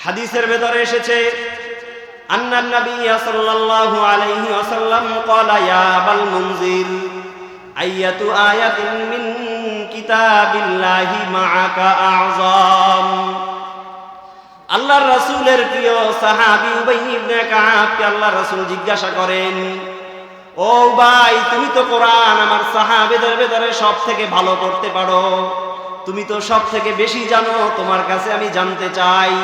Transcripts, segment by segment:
হাদিসের ভেতরে এসেছে আন্নান নবী সাল্লাল্লাহু আলাইহি ওয়াসাল্লাম ক্বালা ইয়া আবাল মুনজির আইয়াতু আয়াতিন মিন কিতাবিল্লাহি মাআকা আযম। আল্লাহর রাসূলের প্রিয় সাহাবী উবাই ইবনে কাবকে আল্লাহর রাসূল জিজ্ঞাসা করেন, ও ভাই, তুমি তো কোরআন আমার সাহাবীদের ভেতরে সব থেকে ভালো পড়তে পারো, তুমি তো সব থেকে বেশি জানো, তোমার কাছে আমি জানতে চাই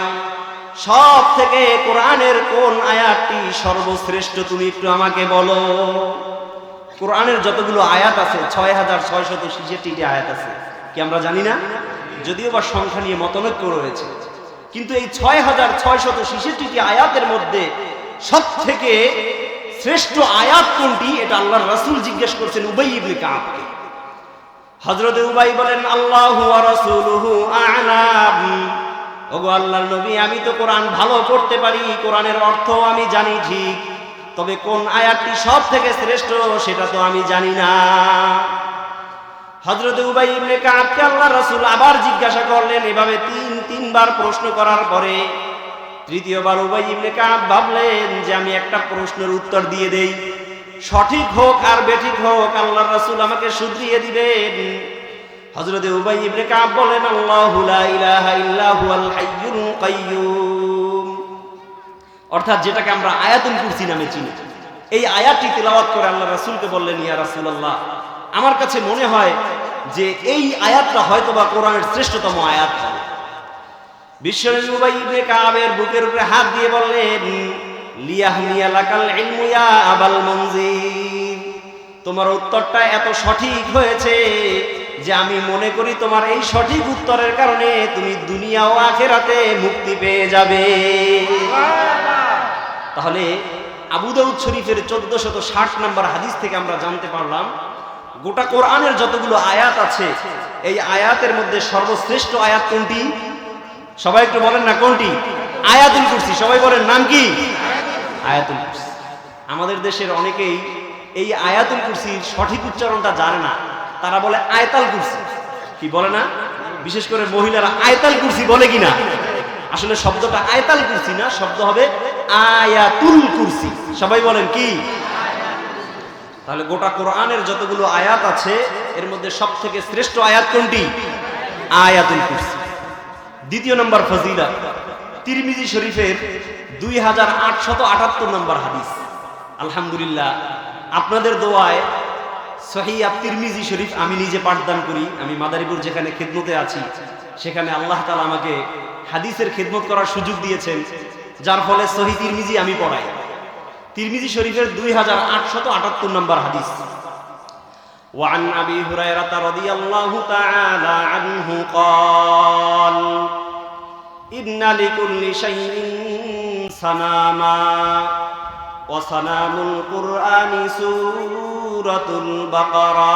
সব থেকে কোরআনের কোন আয়াতটি সর্বশ্রেষ্ঠ, তুমি একটু আমাকে বলো। কোরআনের যতগুলো আয়াত আছে ৬৬৬৬টি আয়াত আছে, কি আমরা জানি না? যদিও বা সংখ্যা নিয়ে মতনৈক্য রয়েছে, কিন্তু এই ৬৬৬৬টি আয়াতের মধ্যে সব থেকে শ্রেষ্ঠ আয়াত কোনটি, এটা আল্লাহর রাসূল জিজ্ঞেস করছেন উবাই ইবনে কাবকে। হযরত উবাই বলেন, আল্লাহু ওয়া রাসূলুহু আ'লাম। ওগো আল্লাহর নবী, আমি তো কোরআন ভালো পড়তে পারি, কোরআনের অর্থ আমি জানি ঠিক, তবে কোন আয়াতটি সব থেকে শ্রেষ্ঠ সেটা তো আমি জানি না। হযরত উবাই ইবনে কাবকে আল্লাহর রাসূল আবার জিজ্ঞাসা করলেন। এভাবে তিনবার প্রশ্ন করার পরে তৃতীয়বার উবাই ইবনে কাব ভাবলেন যে আমি একটা প্রশ্নের উত্তর দিয়ে দেই, সঠিক হোক আর বেঠিক হোক আল্লাহর রাসূল আমাকে শুধরিয়ে দিবেন। হযরত উবাই ইবনে কাব বলেন, আল্লাহু লা ইলাহা ইল্লা হুয়াল হাইয়ুল কাইয়্যুম, অর্থাৎ যেটাকে আমরা আয়াতুল কুরসি নামে চিনি। এই আয়াতটি তেলাওয়াত করে আল্লাহর রাসূলকে বললেন, ইয়া রাসূলুল্লাহ, আমার কাছে মনে হয় যে এই আয়াতটা হয়তোবা কোরআনের শ্রেষ্ঠতম আয়াত। বিশ্বনবী উবাই ইবনে কাবের বুকের উপরে হাত দিয়ে বললেন, লিয়াহনিয়া লাকাল ইলমু ইয়া আবাল মুনজির, তোমার উত্তরটা এত সঠিক হয়েছে যে আমি মনে করি তোমার এই সঠিক উত্তরের কারণে তুমি দুনিয়া ও আখিরাতে মুক্তি পেয়ে যাবে। তাহলে আবু দাউদ শরীফের 1460 নম্বর হাদিস থেকে আমরা জানতে পারলাম গোটা কোরআনের যতগুলো আয়াত আছে এই আয়াতের মধ্যে সর্বশ্রেষ্ঠ আয়াত কোনটি? সবাই একটু বলেন না কোনটি? আয়াতুল কুরসি। সবাই বলেন, নাম কি? আয়াতুল কুরসি। আমাদের দেশের অনেকেই এই আয়াতুল কুরসির সঠিক উচ্চারণটা জানে না, তারা বলে আয়াতাল কুরসি। কি বলে না? বিশেষ করে মহিলারা আয়াতাল কুরসি বলে কিনা? আসলে শব্দটা আয়াতাল কুরসি না, শব্দ হবে আয়াতুল কুরসি। সবাই বলেন কি? তাহলে গোটা কোরআনের যতগুলো আয়াত আছে এর মধ্যে সবথেকে শ্রেষ্ঠ আয়াত কোনটি? আয়াতুল কুরসি। দ্বিতীয় নম্বর ফজিলত, তিরমিজি শরীফের 2878 নম্বর হাদিস। আলহামদুলিল্লাহ, আপনাদের দোয়ায় সহিহ তিরমিজি শরীফ আমি নিজে পাঠদান করি। আমি মাদারীপুর যেখানে খেদমতে আছি সেখানে আল্লাহ তাআলা আমাকে হাদিসের খেদমত করার সুযোগ দিয়েছেন, যার ফলে সহিহ তিরমিজি আমি পড়াই। তিরমিজি শরীফের 2878 নম্বর হাদিস। وعن أبي هريرة رضي الله تعالى عنه قال إن لكل شيء صناما وصنام القرآن سورة البقرة।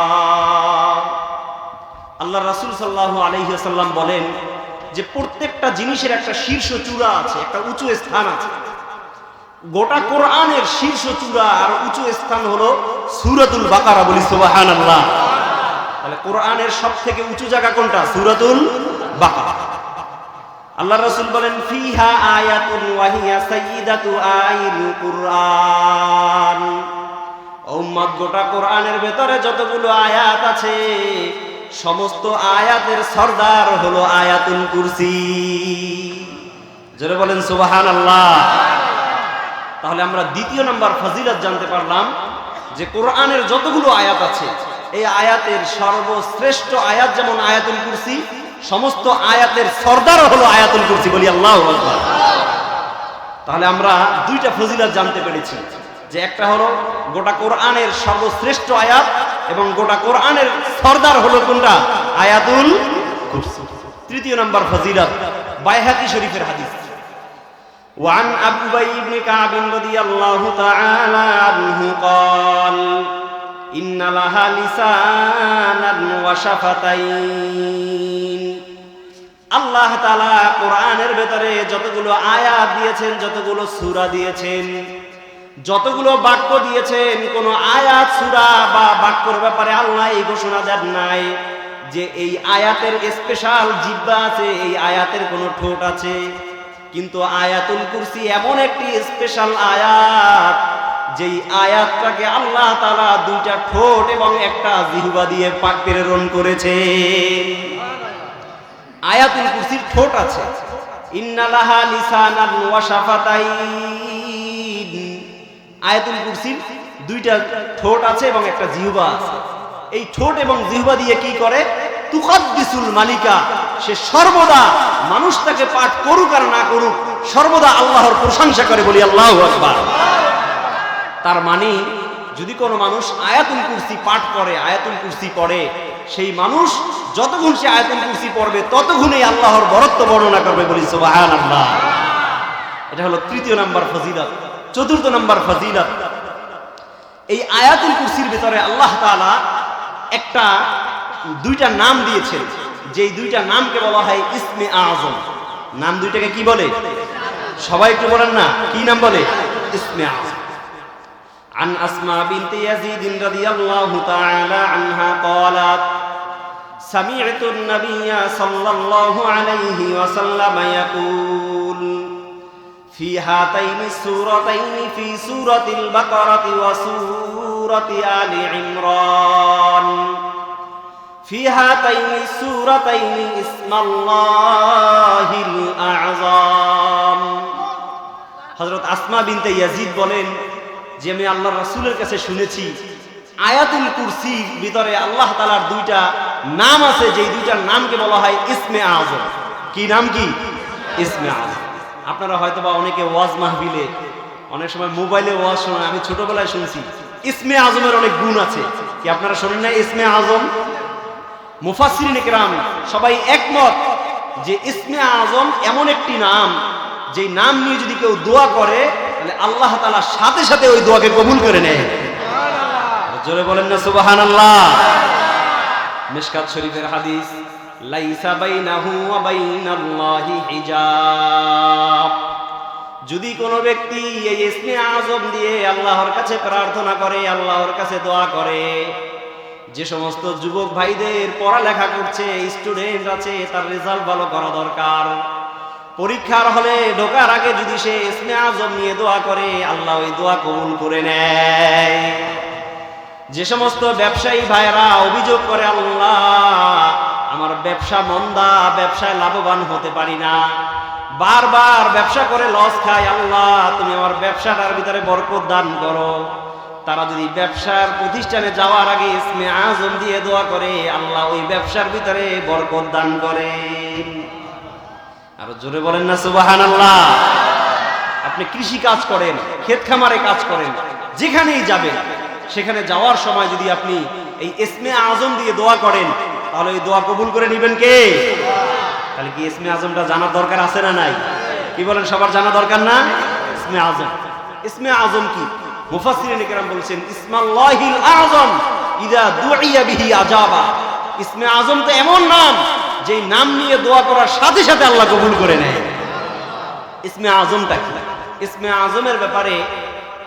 আল্লাহ রাসূল সাল্লাল্লাহু আলাইহি ওয়াসাল্লাম বলেন যে প্রত্যেকটা জিনিসের একটা শীর্ষ চূড়া আছে, একটা উঁচু স্থান আছে। গোটা কোরআনের শীর্ষ চূড়া আর উঁচু স্থান হলো সূরাতুল বাকারা। বলি সুবহানাল্লাহ। তাহলে কোরআনের সবথেকে উঁচু জায়গা কোনটা? সূরাতুল বাকারা। আল্লাহ রাসূল বলেন, ফিহা আয়াতুন ওয়া হিয়া সাইয়্যিদাতু আইল কুরআন। উম্মত, গোটা কোরআনের ভেতরে যতগুলো আয়াত আছে সমস্ত আয়াতের সরদার হলো আয়াতুল কুরসি। জোরে বলেন সুবহানাল্লাহ। তাহলে আমরা দ্বিতীয় নম্বর ফজিলত জানতে পারলাম যে কোরআনের যতগুলো আয়াত আছে এই আয়াতের সর্বশ্রেষ্ঠ আয়াত যেমন আয়াতুল কুরসি, সমস্ত আয়াতের সরদার হলো আয়াতুল কুরসি। বলি আল্লাহু আকবার। তাহলে আমরা দুইটা ফজিলত জানতে পেরেছি, যে একটা হলো গোটা কোরআনের সর্বশ্রেষ্ঠ আয়াত এবং গোটা কোরআনের সরদার হলো কোনটা? আয়াতুল কুরসি। তৃতীয় নম্বর ফজিলত বাইহাকি শরীফের হাদিস। وعن أبي بن كعب رضي الله تعالى عنه قال إن لها لسانا وشفتين। আল্লাহ তাআলা কোরআনের ভেতরে যতগুলো আয়াত দিয়েছেন, যতগুলো সূরা দিয়েছেন, যতগুলো বাক্য দিয়েছেন, কোন আয়াত সূরা বা বাক্যর ব্যাপারে আল্লাহ এই ঘোষণা দেন নাই যে এই আয়াতের স্পেশাল জিহ্বা আছে, এই আয়াতের কোনো ঠোঁট আছে। কিন্তু আয়াতুল কুরসি এমন একটি স্পেশাল আয়াত, যেই আয়াতটাকে আল্লাহ তাআলা দুইটা ঠোঁট এবং একটা জিহ্বা দিয়ে প্রেরণ করেছে। আয়াতুল কুরসির ঠোঁট আছে, ইন্নালাহা লিসানান ওয়া শাফাতাইন। আয়াতুল কুরসির দুইটা ঠোঁট আছে এবং একটা জিহ্বা আছে। এই ঠোঁট এবং জিহ্বা দিয়ে কি করে? তুকাদ্দিসুল মালিকা, সে সর্বদা মানুষ তাকে পাঠ করুক আর না করুক সর্বদা আল্লাহর প্রশংসা করে, বলি আল্লাহু আকবার। তার মানে যদি কোনো মানুষ আয়াতুল কুরসি পাঠ করে, আয়াতুল কুরসি পড়ে, সেই মানুষ যতক্ষণ সে আয়াতুল কুরসি পড়বে ততক্ষণই আল্লাহর বরত্ব বর্ণনা করবে, বলি সুবহানাল্লাহ। এটা হলো তৃতীয় নাম্বার ফজিলত। চতুর্থ নাম্বার ফজিলত, এই আয়াতুল কুরসির ভিতরে আল্লাহ তাআলা দুইটা নাম দিয়েছেন, যেই দুইটা নামকে বলা হয় ইসমে আযম। নাম দুইটাকে কি বলে? সবাই একটু বলেন না, কি নাম বলে? ইসমে আযম। عن أسماء بنت يزيد رضي الله تعالى عنها قالت سمعت النبي صلى الله عليه وسلم يقول في هاتين السورتين في سورة البقرة وسورة آل عمران في هاتين السورتين اسم الله الأعظم। হযরত আসমা বিনতে ইয়াজিদ বলেন যে আমি আল্লাহর রাসূলের কাছে শুনেছি আয়াতুল কুরসির ভিতরে আল্লাহ তাআলার দুইটা নাম আছে, যেই দুইটার নামকে বলা হয় ইসমে আযম। কি নাম? কি? ইসমে আযম। আপনারা হয়তোবা অনেকে ওয়াজ মাহফিলে, অনেক সময় মোবাইলে ওয়াজ শোনেন, আমি ছোটবেলায় শুনছি ইসমে আযমের অনেক গুণ আছে। কি আপনারা শোনেন না ইসমে আযম? মুফাসসিরিন কিরাম সবাই একমত যে ইসমে আযম এমন একটি নাম, যেই নাম নিয়ে যদি কেউ দোয়া করে তাহলে আল্লাহ তাআলা সাথে সাথে ওই দোয়াকে কবুল করে নেয়। সুবহানাল্লাহ, জোরে বলেন না সুবহানাল্লাহ। মিশকাত শরীফের হাদিস, লাইসা বাইনাহু ওয়া বাইনাল্লাহি হিজাব। যদি কোনো ব্যক্তি এই ইসমে আযম দিয়ে আল্লাহর কাছে প্রার্থনা করে, আল্লাহর কাছে দোয়া করে, যে সমস্ত যুবক ভাইদের পড়ালেখা করছে, স্টুডেন্ট আছে, তার রেজাল্ট ভালো করা দরকার, পরীক্ষার হলে ঢোকার আগে যদি সে ইসমে আযম নিয়ে দোয়া করে, আল্লাহ ওই দোয়া কবুল করে নেয়। যে সমস্ত ব্যবসায়ী ভাইরা অভিযোগ করে, আল্লাহ আমার ব্যবসা মন্দা, ব্যবসায় লাভবান হতে পারি না, বারবার ব্যবসা করে লস খাই, আল্লাহ তুমি আমার ব্যবসাটার ভিতরে বরকত দান করো, তারা যদি ব্যবসার প্রতিষ্ঠানে যাওয়ার আগে ইসমে আযম দিয়ে দোয়া করে, আল্লাহ ওই ব্যবসার ভিতরে বরকত দান করে। আরো জোরে বলেন না সুবহানাল্লাহ। আপনি কৃষি কাজ করেন, ক্ষেত খামারে কাজ করেন, যেখানেই যাবেন সেখানে যাওয়ার সময় যদি আপনি এই ইসমে আযম দিয়ে দোয়া করেন, তাহলে এই দোয়া কবুল করে নেবেন কে? তাহলে কি ইসমে আযমটা জানার দরকার আছে না নাই? কি বলেন, সবার জানা দরকার না? ইসমে আযম, ইসমে আযম কি? মুফাসসিরিন কিরাম বলেছেন ইসমাল্লাহিল আযম ইযা দুইয়া বিহি আজাবা। ইসমে আযম তো এমন নাম, যেই নাম নিয়ে দোয়া করার সাথে সাথে আল্লাহ কবুল করে নেয়। ইসমে আযমটা কি? ইসমে আযমের ব্যাপারে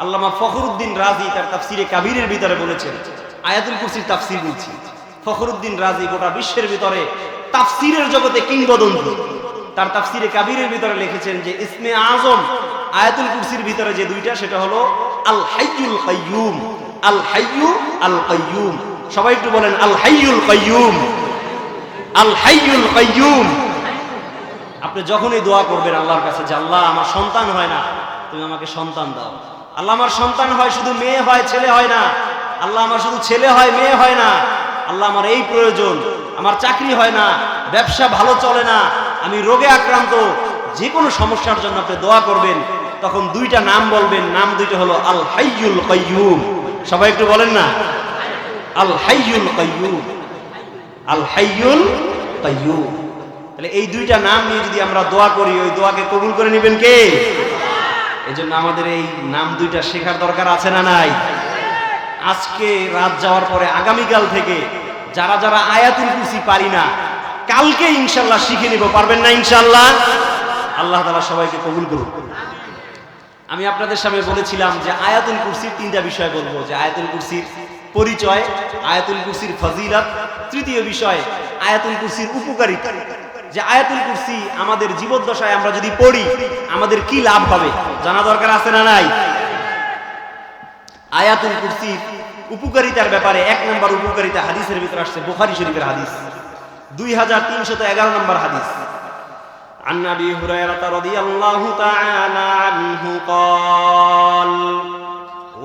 আল্লামা ফখরুদ্দিন রাজি তার তাফসিরে কাবীরের ভিতরে বলেছেন, আয়াতুল কুরসির তাফসীর বলছি। ফখরুদ্দিন রাজি গোটা বিশ্বের ভিতরে তাফসিরের জগতে কিংবদন্তি। তার তাফসিরে কাবীরের ভিতরে লিখেছেন যে ইসমে আযম আয়াতুল কুরসির ভিতরে যে দুইটা, সেটা হলো আল হাইয়ুল কাইয়ুম। আল হাইয়ু আল কাইয়ুম, সবাই একটু বলেন আল হাইয়ুল কাইয়ুম, আল হাইয়ুল কাইয়ুম। আপনি যখনই দোয়া করবেন আল্লাহর কাছে যে আল্লাহ আমার সন্তান হয় না, তুমি আমাকে সন্তান দাও, আল্লাহ আমার সন্তান হয়, শুধু মেয়ে হয় ছেলে হয় না, আল্লাহ আমার শুধু ছেলে হয় মেয়ে হয় না, আল্লাহ আমার এই প্রয়োজন, আমার চাকরি হয় না, ব্যবসা ভালো চলে না, আমি রোগে আক্রান্ত, যে কোনো সমস্যার জন্য আপনি দোয়া করবেন, তখন দুইটা নাম বলবেন, নাম দুইটা হলো আল হাইয়ুল কাইয়ুম। সবাই একটু বলেন না আল হাইয়ুল কাইয়ুম, আল হাইয়ুল কাইয়ুম। তাহলে এই দুইটা নাম নিয়ে যদি আমরা দোয়া করি, ওই দোয়াকে কবুল করে নেবেন কে? এই জন্য আমাদের এই নাম দুইটা শেখার দরকার আছে না নাই? আজকে রাত যাওয়ার পরে আগামীকাল থেকে যারা যারা আয়াতুল কুরসি পারি না, কালকে ইনশাআল্লাহ শিখে নিব, পারবেন না ইনশাআল্লাহ? আল্লাহ তাআলা সবাইকে কবুল করুন। আমি আপনাদের সামনে বলেছিলাম যে আয়াতুল কুরসির তিনটা বিষয় বলবো, যে আয়াতুল কুরসির পরিচয়, আয়াতুল কুরসির ফজিলত, তৃতীয় বিষয় আয়াতুল কুরসির উপকারিতা, যে আয়াতুল কুরসি আমাদের জীবদ্দশায় আমরা যদি পড়ি আমাদের কি লাভ হবে, জানা দরকার আছে না নাই? আয়াতুল কুরসি উপকারিতার ব্যাপারে 1 নম্বর উপকারিতা হাদিসের ভিতরে আসছে, বুখারী শরীফের হাদিস 2311 নম্বর হাদিস। عن أبي هريرة رضي الله تعالى عنه قال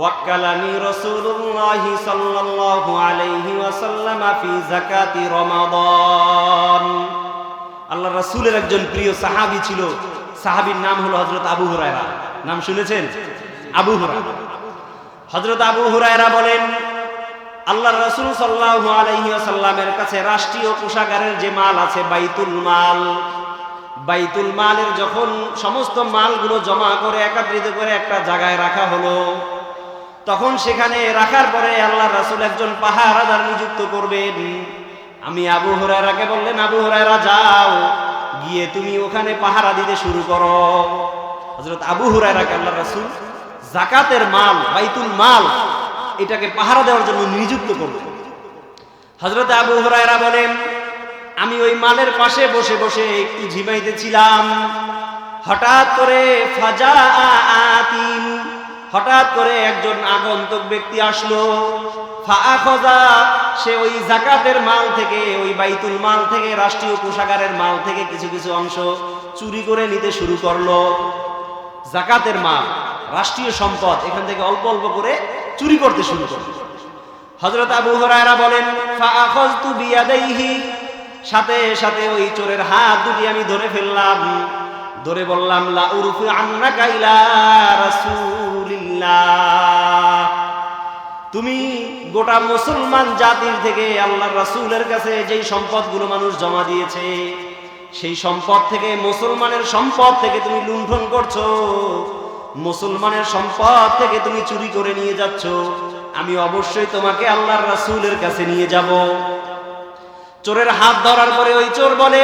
وكلني رسول الله صلى الله عليه وسلم في زكاة رمضان। আল্লাহ রাসূলের একজন প্রিয় সাহাবী ছিল, সাহাবীর নাম হলো হযরত আবু হুরায়রা। নাম শুনেছেন? আবু হুরায়রা। হযরত আবু হুরায়রা বলেন, আল্লাহর রাসূল সাল্লাল্লাহু আলাইহি ওয়াসাল্লামের কাছে রাষ্ট্রীয় কোষাগারের যে মাল আছে বাইতুল মালের যখন সমস্ত মালগুলো জমা করে একত্রিত করে একটা জায়গায় রাখা হলো, তখন সেখানে রাখার পরে আল্লাহর রাসূল একজন পাহারাদার নিযুক্ত করবেন। আমি আবু হুরায়রাকে বললেন, আবু হুরায়রা যাও, গিয়ে তুমি ওখানে পাহারা দিতে শুরু করো। হযরত আবু হুরায়রাকে আল্লাহর রাসূল যাকাতের মাল, বাইতুল মাল, এটাকে পাহারা দেওয়ার জন্য নিযুক্ত করলেন। হযরত আবু হুরায়রা বলেন, আমি ওই মালের পাশে বসে বসে একটু ঝিমাইতেছিলাম, হঠাৎ করে হঠাৎ করে একজন আগন্তুক ব্যক্তি আসলো। ফাআখাযা, সে ওই যাকাতের মাল থেকে, ওই বাইতুল মাল থেকে, রাষ্ট্রীয় কোষাগারের মাল থেকে কিছু কিছু অংশ চুরি করে নিতে শুরু করলো। যাকাতের মাল, রাষ্ট্রীয় সম্পদ, এখান থেকে অল্প অল্প করে চুরি করতে শুরু করলো। হযরত আবু হুরায়রা বলেন, ফাআখাযতু বিয়াদাইহি, সাথে সাথে ওই চোরের হাত দুটি আমি ধরে ফেললাম, ধরে বললাম, লা উরফি আন্নাকা ইলা রাসূলিল্লাহ, তুমি গোটা মুসলমান জাতির থেকে আল্লাহর রাসূলের কাছে যেই সম্পদগুলো মানুষ জমা দিয়েছে, সেই সম্পদ থেকে, মুসলমানের সম্পদ থেকে তুমি লুণ্ঠন করছো, মুসলমানের সম্পদ থেকে তুমি চুরি করে নিয়ে যাচ্ছ, আমি অবশ্যই তোমাকে আল্লাহর রাসূলের কাছে নিয়ে যাব। চোরের হাত ধরার পরে ওই চোর বলে,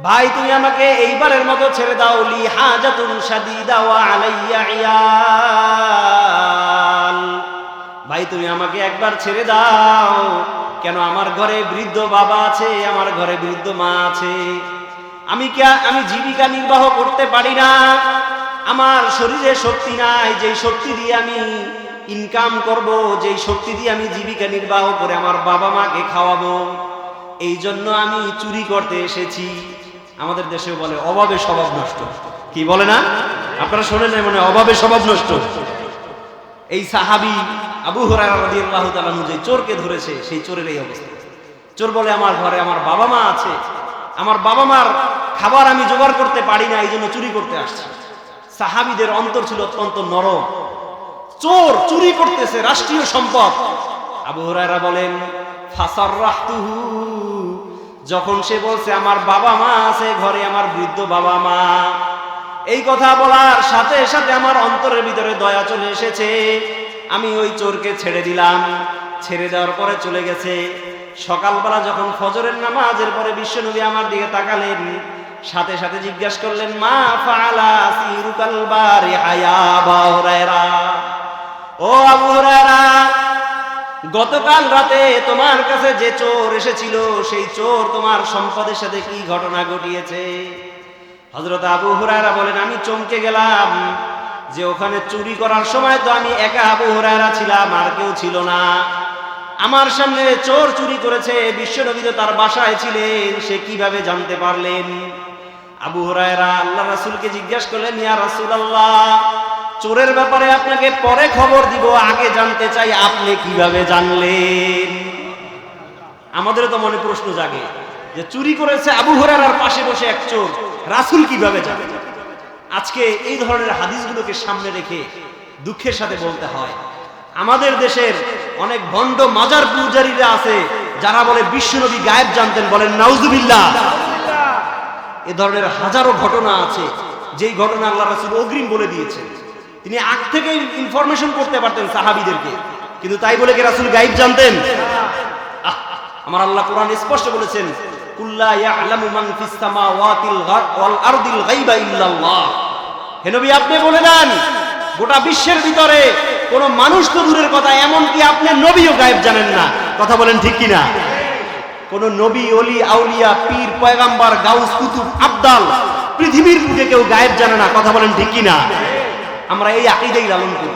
ভাই তুমি আমাকে এইবারের মতো ছেড়ে দাও, লি হাজাতুন শাদীদা ওয়া আলাইয়া ইয়াল, ভাই তুমি আমাকে একবার ছেড়ে দাও, কেন আমার ঘরে বৃদ্ধ বাবা আছে, আমার ঘরে বৃদ্ধ মা আছে, আমি জীবিকা নির্বাহ করতে পারি না, আমার শরীরে শক্তি নাই, যেই শক্তি দিয়ে আমি ইনকাম করব, যেই শক্তি দিয়ে আমি জীবিকা নির্বাহ করে আমার বাবা মাকে খাওয়াবো, এই জন্য আমি চুরি করতে এসেছি। আমাদের দেশেও বলে অভাবে স্বভাব নষ্ট, কি বলে না? আপনারা শোনেন না মনে অভাবে স্বভাব নষ্ট। এই সাহাবী আবু হুরায়রা রাদিয়াল্লাহু তাআলা যে চোরকে ধরেছে, সেই চোরের এই অবস্থা। চোর বলে, আমার ঘরে আমার বাবা মা আছে, আমার বাবা মার খাবার আমি জোগাড় করতে পারি না, এই জন্য চুরি করতে আসছি। সাহাবীদের অন্তর ছিল অত্যন্ত নরম। চোর চুরি করতেছে রাষ্ট্রীয় সম্পদ। আবু হুরায়রা বলেন, ফাসাররাহতুহু, যখন সে বলছে আমার বাবা মা আছে ঘরে, আমার বৃদ্ধ বাবা মা, এই কথা বলার সাথে সাথে আমার অন্তরের ভিতরে দয়া চলে এসেছে, আমি ওই চোরকে ছেড়ে দিলাম। ছেড়ে দেওয়ার পরে চলে গেছে। সকালবেলা যখন ফজরের নামাজের পরে বিশ্বনবী আমার দিকে তাকালেন, সাথে সাথে জিজ্ঞাসা করলেন, মা ফাআলা সিরুকাল বারিহা ইয়া আবু হুরায়রা, ও আবু হুরায়রা, গতকাল রাতে তোমার কাছে যে চোর এসেছিল, সেই চোর তোমার সম্পদের সাথে কি ঘটনা ঘটিয়েছে? হযরত আবু হুরায়রা বলেন, আমি চমকে গেলাম যে ওখানে চুরি করার সময় তো আমি একা আবু হুরায়রা ছিলাম, আর কেউ ছিল না। আমার সামনে চোর চুরি করেছে, বিশ্বনবী তো তার বাসায় ছিলেন, সে কিভাবে জানতে পারলেন? আবু হুরায়রা আল্লাহর রাসূলকে জিজ্ঞাসা করলেন, ইয়া রাসূলুল্লাহ, চোরের ব্যাপারে আপনাকে পরে খবর দিব, আগে জানতে চাই আপনি কিভাবে জানলেন? আমাদের তো মনে প্রশ্ন জাগে যে চুরি করেছে আবু হুরায়রার পাশে বসে এক চোর, রাসূল কিভাবে জানেন? আজকে এই ধরনের হাদিসগুলোকে সামনে রেখে দুঃখের সাথে বলতে হয়, আমাদের দেশের অনেক ভণ্ড মাজার পূজারীরা আছে যারা বলে বিশ্বনবী গায়েব জানতেন। বলেন নাউজুবিল্লাহ। এ ধরনের হাজারো ঘটনা আছে, যেই ঘটনা আল্লাহ রাসূল অগ্রিম বলে দিয়েছেন। তিনি আগ থেকে ইনফরমেশন করতে পারতেন সাহাবীদেরকে, কিন্তু তাই বলে কি রাসূল গায়েব জানতেন? আমার আল্লাহ কোরআন স্পষ্ট বলেছেন, কুল্লা ইয়ালামু মান ফিস সামাওয়াতিল ওয়াল আরদিল গায়বা ইল্লাল্লাহ। হে নবী, আপনি বলে দেন, গোটা বিশ্বের ভিতরে কোন মানুষ তো দূরের কথা, এমন কি আপনি নবীও গায়েব জানেন না। কথা বলেন ঠিক কিনা? কোন নবী, অলি, আউলিয়া, পীর, পয়গাম্বার, গাউস, কুতুব, আবদাল পৃথিবীর বুকে কেউ গায়েব জানে না। কথা বলেন ঠিক কি না? আমরা এই আকীদাই লালন করি।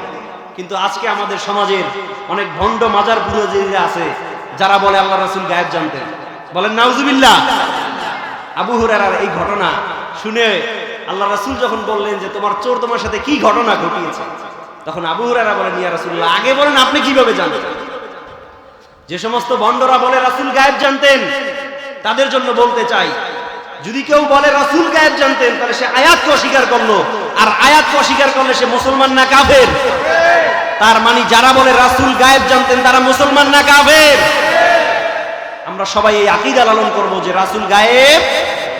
কিন্তু আজকে আমাদের সমাজের অনেক ভণ্ড মাজার পুরোহিতরা আছে যারা বলে আল্লাহ রাসূল গায়েব জানতেন। বলেন নাউজুবিল্লাহ। আবু হুরায়রার এই ঘটনা শুনে আল্লাহ রাসূল যখন বললেন যে তোমার চোর তোমার সাথে কি ঘটনা ঘটিয়েছে, তখন আবু হুরায়রা বলেন, ইয়া রাসূলুল্লাহ, আগে বলেন আপনি কিভাবে জানেন? যে সমস্ত ভণ্ডরা বলে রাসূল গায়েব জানতেন তাদের জন্য বলতে চাই, যদি কেউ বলে রাসূল গায়েব জানতেন তাহলে সে আয়াতকে অস্বীকার করলো, আর আয়াতকে অস্বীকার করলে সে মুসলমান না কাফের? তার মানে যারা বলে রাসূল গায়েব জানতেন তারা মুসলমান না কাফের? আমরা সবাই এই আকীদা লালন করব যে রাসূল গায়েব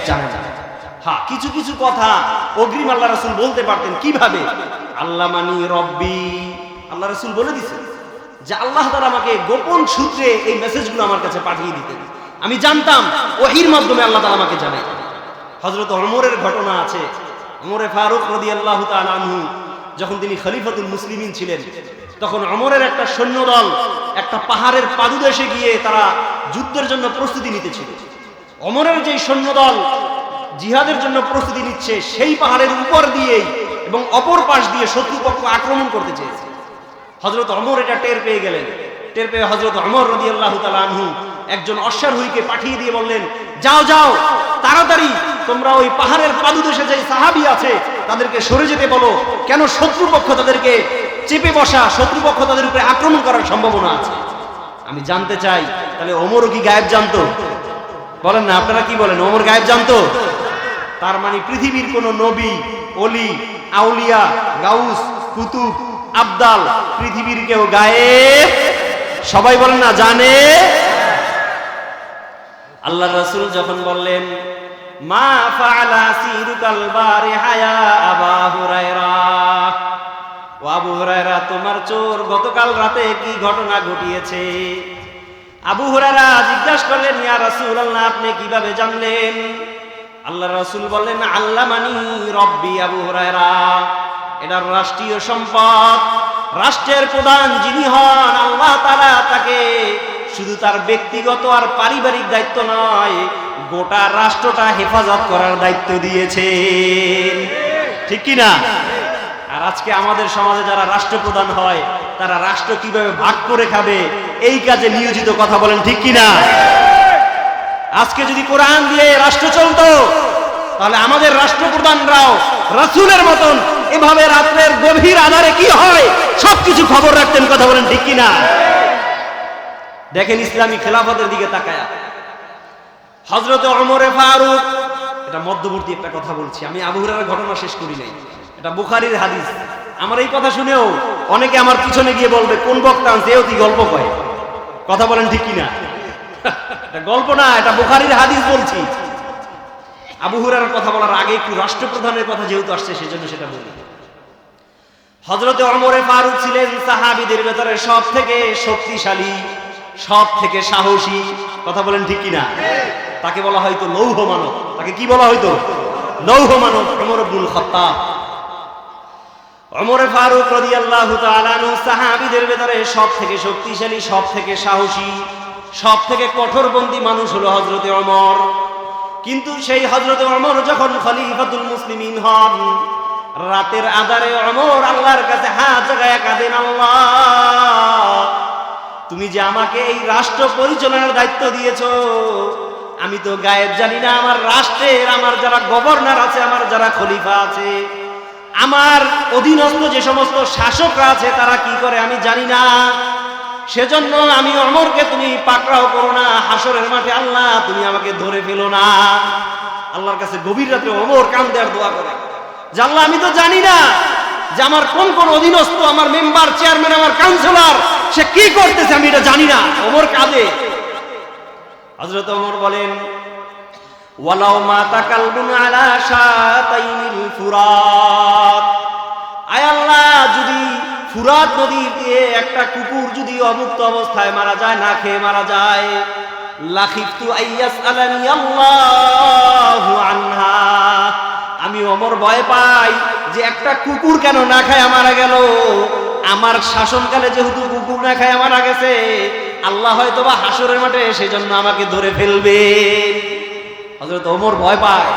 জানেন। হ্যাঁ, কিছু কিছু কথা অগ্রিম আল্লাহ রাসূল বলতে পারতেন। কিভাবে? আল্লাহ মানি রব্বি, আল্লাহ রাসূল বলে দিয়েছেন যে আল্লাহ তাআলা আমাকে গোপন সূত্রে এই মেসেজগুলো আমার কাছে পাঠিয়ে দিতেন, আমি জানতাম, ওহীর মাধ্যমে আল্লাহ তাআলা আমাকে জানাই। হযরত ওমরের ঘটনা আছে। ওমরে ফারুক রাদিয়াল্লাহু তাআলা আনহু যখন তিনি খলিফাতুল মুসলিমিন ছিলেন, তখন ওমরের একটা সৈন্যদল একটা পাহাড়ের পাদদেশে গিয়ে তারা যুদ্ধের জন্য প্রস্তুতি নিতেছিল। ওমরের যে সৈন্যদল জিহাদের জন্য প্রস্তুতি নিচ্ছে, সেই পাহাড়ের উপর দিয়েই এবং অপর পাশ দিয়ে শত্রুপক্ষ আক্রমণ করতে চেয়েছে। হযরত ওমর এটা টের পেয়ে গেলেন। টের পেয়ে হযরত ওমর রাদিয়াল্লাহু তাআলা আনহু একজন অশ্বারোহীকে পাঠিয়ে দিয়ে বললেন, যাও যাও, তাড়াতাড়ি তোমরা ওই পাহাড়ের পাদদেশে যে সাহাবী আছে তাদেরকে সরে যেতে বলো, কেন শত্রুপক্ষ তাদেরকে চেপে বসা, শত্রুপক্ষ তাদের উপরে আক্রমণ করার সম্ভাবনা আছে। আমি জানতে চাই, তাহলে ওমরও কি গায়েব জানতো? বলেন না, আপনারা কি বলেন, ওমর গায়েব জানতো? তার মানে পৃথিবীর কোন নবী, অলি, আউলিয়া, গাউস, কুতুব, আবদাল পৃথিবীর কেউ গায়েব সবাই বলেন না জানে। আল্লাহ রাসূল যখন বললেন, মা ফাআলা সিরুকাল বারিহা ইয়া আবা হুরায়রা, ও আবু হুরায়রা, তোমার চোর গতকাল রাতে কি ঘটনা ঘটিয়েছে? আবু হুরায়রা জিজ্ঞাসা করলেন, ইয়া রাসূলুল্লাহ, আপনি কিভাবে জানলেন? আল্লাহ রাসূল বললেন, আল্লামানি রব্বি আবু হুরায়রা, এটা রাষ্ট্রীয় সম্পদ। রাষ্ট্রের প্রধান যিনি হন আল্লাহ তাআলা তাকে শুধু তার ব্যক্তিগত আর পারিবারিক দায়িত্ব নয়, গোটা রাষ্ট্রটা হেফাজত করার দায়িত্ব দিয়েছেন। ঠিক কি না? আর আজকে আমাদের সমাজে যারা রাষ্ট্রপ্রধান হয় তারা রাষ্ট্র কিভাবে ভাগ করে খাবে এই কাজে নিয়োজিত। কথা বলেন ঠিক কি না? আজকে যদি কোরআন দিয়ে রাষ্ট্র চলতো তাহলে আমাদের রাষ্ট্রপ্রধানরাও রাসূলের মতন এভাবে রাতের গভীর আঁধারে কি হয় সবকিছু খবর রাখতেন। কথা বলেন ঠিক কি না? দেখেন ইসলামী খেলাফতের দিকে তাকায়া হযরত ওমরে ফারুক, এটা মধ্যবর্তী একটা কথা বলছি, আমি আবু হুরায়রার ঘটনা শেষ করি নাই, এটা বুখারীর হাদিস। আমার এই কথা শুনেও অনেকে আমার পিছনে গিয়ে বলবে, কোন বক্তা আনছে, এও কি গল্প কয়? কথা বলেন ঠিক কি না? এটা গল্প না, এটা বুখারীর হাদিস বলছি। আবু হুরায়রার কথা বলার আগে একটু রাষ্ট্রপ্রধানের কথা যেহেতু আসছে সেজন্য সেটা বলি। হযরত ওমরে ফারুক ছিলেন সাহাবীদের ভেতরে সব থেকে শক্তিশালী, সব থেকে সাহসী। কথা বলেন ঠিক কি না? তাকে বলা হয়তো লৌহ মানব। তাকে কি বলা হয়তো? লৌহ মানব। ওমর ইবনুল খাত্তাব, ওমরে ফারুক রাদিয়াল্লাহু তাআলা আনহু সাহাবীদের ভেতরে সব থেকে শক্তিশালী, সব থেকে সাহসী, সব থেকে কঠোরপন্থী মানুষ হলো হযরতে ওমর। কিন্তু সেই হযরতে ওমর যখন খলিফাতুল মুসলিমিন হন, রাতের আঁধারে ওমর আল্লাহর কাছে হাত জাগায়া কাঁদেন, আল্লাহ, তুমি যে আমাকে এই রাষ্ট্র পরিচালনার দায়িত্ব দিয়েছো, আমি তো গায়েব জানি না। আমার রাষ্ট্রের আমার যারা গভর্নর আছে, আমার যারা খলিফা আছে, আমার অধীনস্থ যে সমস্ত শাসকরা আছে তারা কি করে আমি জানি না। সেজন্য আমি ওমরকে তুমি পাকড়াও করো না, হাসরের মাঠে আল্লাহ তুমি আমাকে ধরে ফেলো না। আল্লাহর কাছে গভীর রাতে ওমর কাঁদে আর দোয়া করে যে আল্লাহ, আমি তো জানি না যে আমার কোন কোন অধীনস্থ, আমার মেম্বার, চেয়ারম্যান, আমার কাউন্সিলর সে কি করতেছে, আমি এটা জানি না। ওমর কাঁদে। হযরত ওমর বলেন, ওয়ালাউ মা তাকালবুন আলা শাতাইনিল ফুরাত, আয় আল্লাহ, যদি ফুরাত নদী দিয়ে একটা কুকুর যদি অমুক্ত অবস্থায় মারা যায়, না খেয়ে মারা যায়, লাখিফতু আইয়াসআলানি আল্লাহু আনহা, আমি ওমর ভয় পাই যে একটা কুকুর কেন না খায় মারা গেল। আমার শাসনকালে যেহেতু কুকুর না খায় মারা গেছে, আল্লাহ হয়তো বা হাসরের মাঠে সেজন্য আমাকে ধরে ফেলবে। হযরত ওমর ভয় পায়,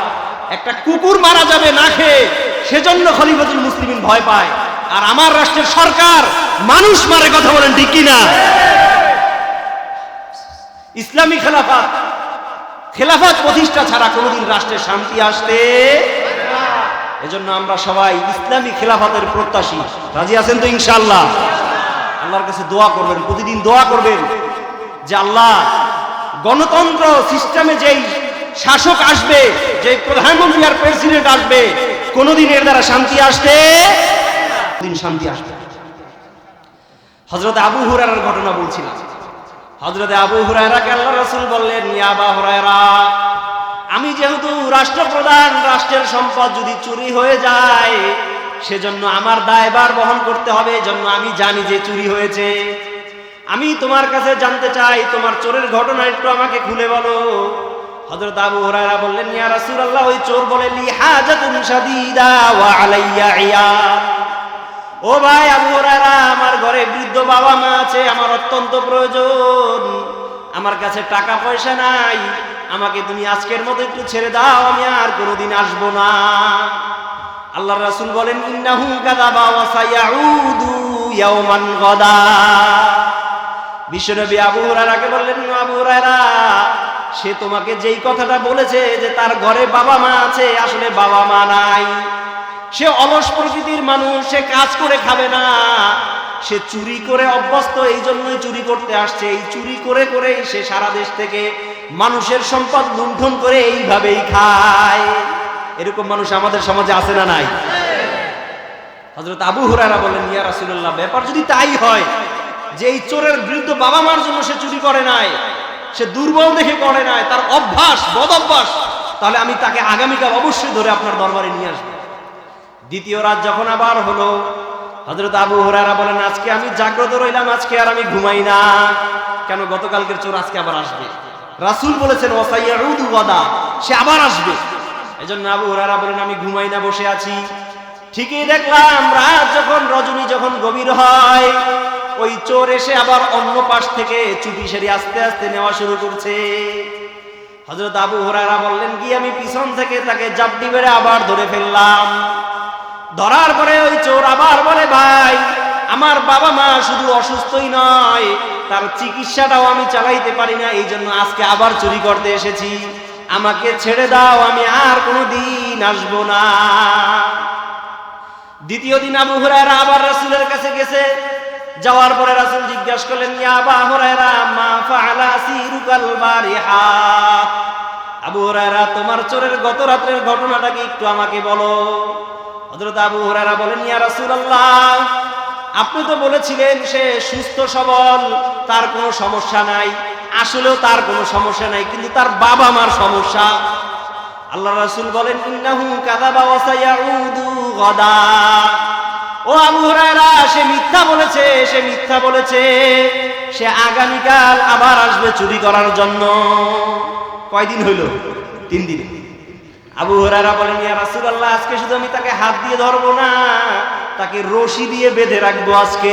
একটা কুকুর মারা যাবে না খেয়ে, সেজন্য খলিফাতুল মুসলিমিন ভয় পায়। আর আমার রাষ্ট্রের সরকার মানুষ মারে, কথা বলেন ঠিক কিনা? ইসলামী খেলাফত, খেলাফত প্রতিষ্ঠা ছাড়া কোনোদিন রাষ্ট্রের শান্তি আসতে। এজন্য আমরা সবাই ইসলামী খেলাফতের প্রত্যাশী। রাজি আছেন তো ইনশাআল্লাহ? আল্লাহর কাছে দোয়া করবেন, প্রতিদিন দোয়া করবেন যে আল্লাহ, গণতন্ত্র সিস্টেমে যেই শাসক আসবে, যে প্রধানমন্ত্রী আর প্রেসিডেন্ট আসবে, কোনোদিন এর দ্বারা শান্তি আসবে, দিন শান্তি আসবে। হযরত আবু হুরায়রার ঘটনা বলছিলাম। হযরত আবু হুরায়রাকে আল্লাহর রাসূল বললেন, ইয়া আবু হুরায়রা, আমি যেহেতু রাষ্ট্রপ্রধান, রাষ্ট্রের সম্পদ যদি চুরি হয়ে যায় সেজন্য আমার দায়ভার বহন করতে হবে। এজন্য আমি জানি যে চুরি হয়েছে। আমি তোমার কাছে জানতে চাই, তোমার চোরের ঘটনা একটু আমাকে খুলে বলো। হযরত আবু হুরায়রা বললেন, ইয়া রাসূলুল্লাহ, ওই চোর বলে, লি হাজাতুন শাদীদা ওয়া আলাইয়া ইয়াদ। ও ভাই আবু হুরায়রা, আমার ঘরে বৃদ্ধ বাবা মা আছে, আমার অত্যন্ত প্রয়োজন, আমার কাছে টাকা পয়সা নাই, আমাকে তুমি আজকের মতো একটু ছেড়ে দাও, আমি আর কোনোদিন আসবো না। আল্লাহর রাসূল বলেন, ইন্নাহু কাযাবা ওয়া সায়াউদু ইয়াওমান গাদা। বিশ্বনবী আবু হুরায়রাকে বললেন, আবু হুরায়রা, সে তোমাকে যেই কথাটা বলেছে যে তার ঘরে বাবা মা আছে, আসলে বাবা মা নাই, সে অলস প্রকৃতির মানুষ, সে কাজ করে খাবে না, সে চুরি করে অভ্যস্ত, এই জন্যই চুরি করতে আসছে। এই চুরি করে করেই সে সারা দেশ থেকে মানুষের সম্পদ লুণ্ঠন করে এইভাবেই খায়। এরকম মানুষ আমাদের সমাজে আছে না নাই? হযরত আবু হুরায়রা বলেন, ইয়া রাসূলুল্লাহ, ব্যাপার যদি তাই হয় যে এই চোরের বৃদ্ধ বাবা মার জন্য সে চুরি করে নাই, সে দুর্বল দেখে করে নাই, তার অভ্যাস বদ অভ্যাস, তাহলে আমি তাকে আগামীকাল অবশ্যই ধরে আপনার দরবারে নিয়ে আসবো। দ্বিতীয় রাত যখন আবার হলো, হযরত আবু হুরায়রা বলেন, আজকে আমি জাগ্রত রইলাম, আজকে আর আমি ঘুমাই না। কেন? গতকালকের চোর আজকে আবার আসবে। রাসূল বলেছেন, ওয়াসাইউদু গাদা, সে আবার আসবে। এজন্য আবু হুরায়রা বলেন, আমি ঘুমাই না, বসে আছি। ঠিকই দেখলাম রাত যখন, রজনী যখন গভীর হয়, ওই চোর এসে আবার অন্য পাশ থেকে চুপি সেরি আস্তে আস্তে নেওয়া শুরু করছে। হযরত আবু হুরায়রা বললেন, কি আমি পিছন থেকে তাকে জাপটি মেরে আবার ধরে ফেললাম। ধরার পরে ওই চোর আবার বলে, ভাই, আমার বাবা মা শুধু অসুস্থই নয়, তার চিকিৎসাটাও আমি চালাইতে পারি না, এই জন্য আজকে আবার চুরি করতে এসেছি, আমাকে ছেড়ে দাও, আমি আর কোনোদিন আসবো না। দ্বিতীয় দিন আবু হুরায়রা আবার রাসূলের কাছে গেছে। যাওয়ার পরে রাসূল জিজ্ঞাসা করলেন, ইয়া আবু হুরায়রা, মা ফাআলা সিরুকাল বারিহা। আবু হুরায়রা, তোমার চোরের গত রাতের ঘটনাটা কি একটু আমাকে বলো। হযরত আবু হুরায়রা বলেন, ইয়া রাসূলুল্লাহ, আপনি তো বলেছিলেন সে সুস্থ সবল, তার কোনো সমস্যা নাই। আসলেও তার কোনো সমস্যা নাই, কিন্তু তার বাবা মার সমস্যা। আল্লাহর রাসূল বলেন, ইন্নাহু কাযাবা ওয়া সায়াউদু গাদা। ও আবু হুরায়রা, সে মিথ্যা বলেছে, সে মিথ্যা বলেছে, সে আগামীকাল আবার আসবে চুরি করার জন্য। কয়দিন হইল? 3 দিন। আবু হুরায়রা বলেন, ইয়া রাসূলুল্লাহ, আজকে শুধু আমি তাকে হাত দিয়ে ধরবো না, তাকে রশি দিয়ে বেঁধে রাখবো আজকে।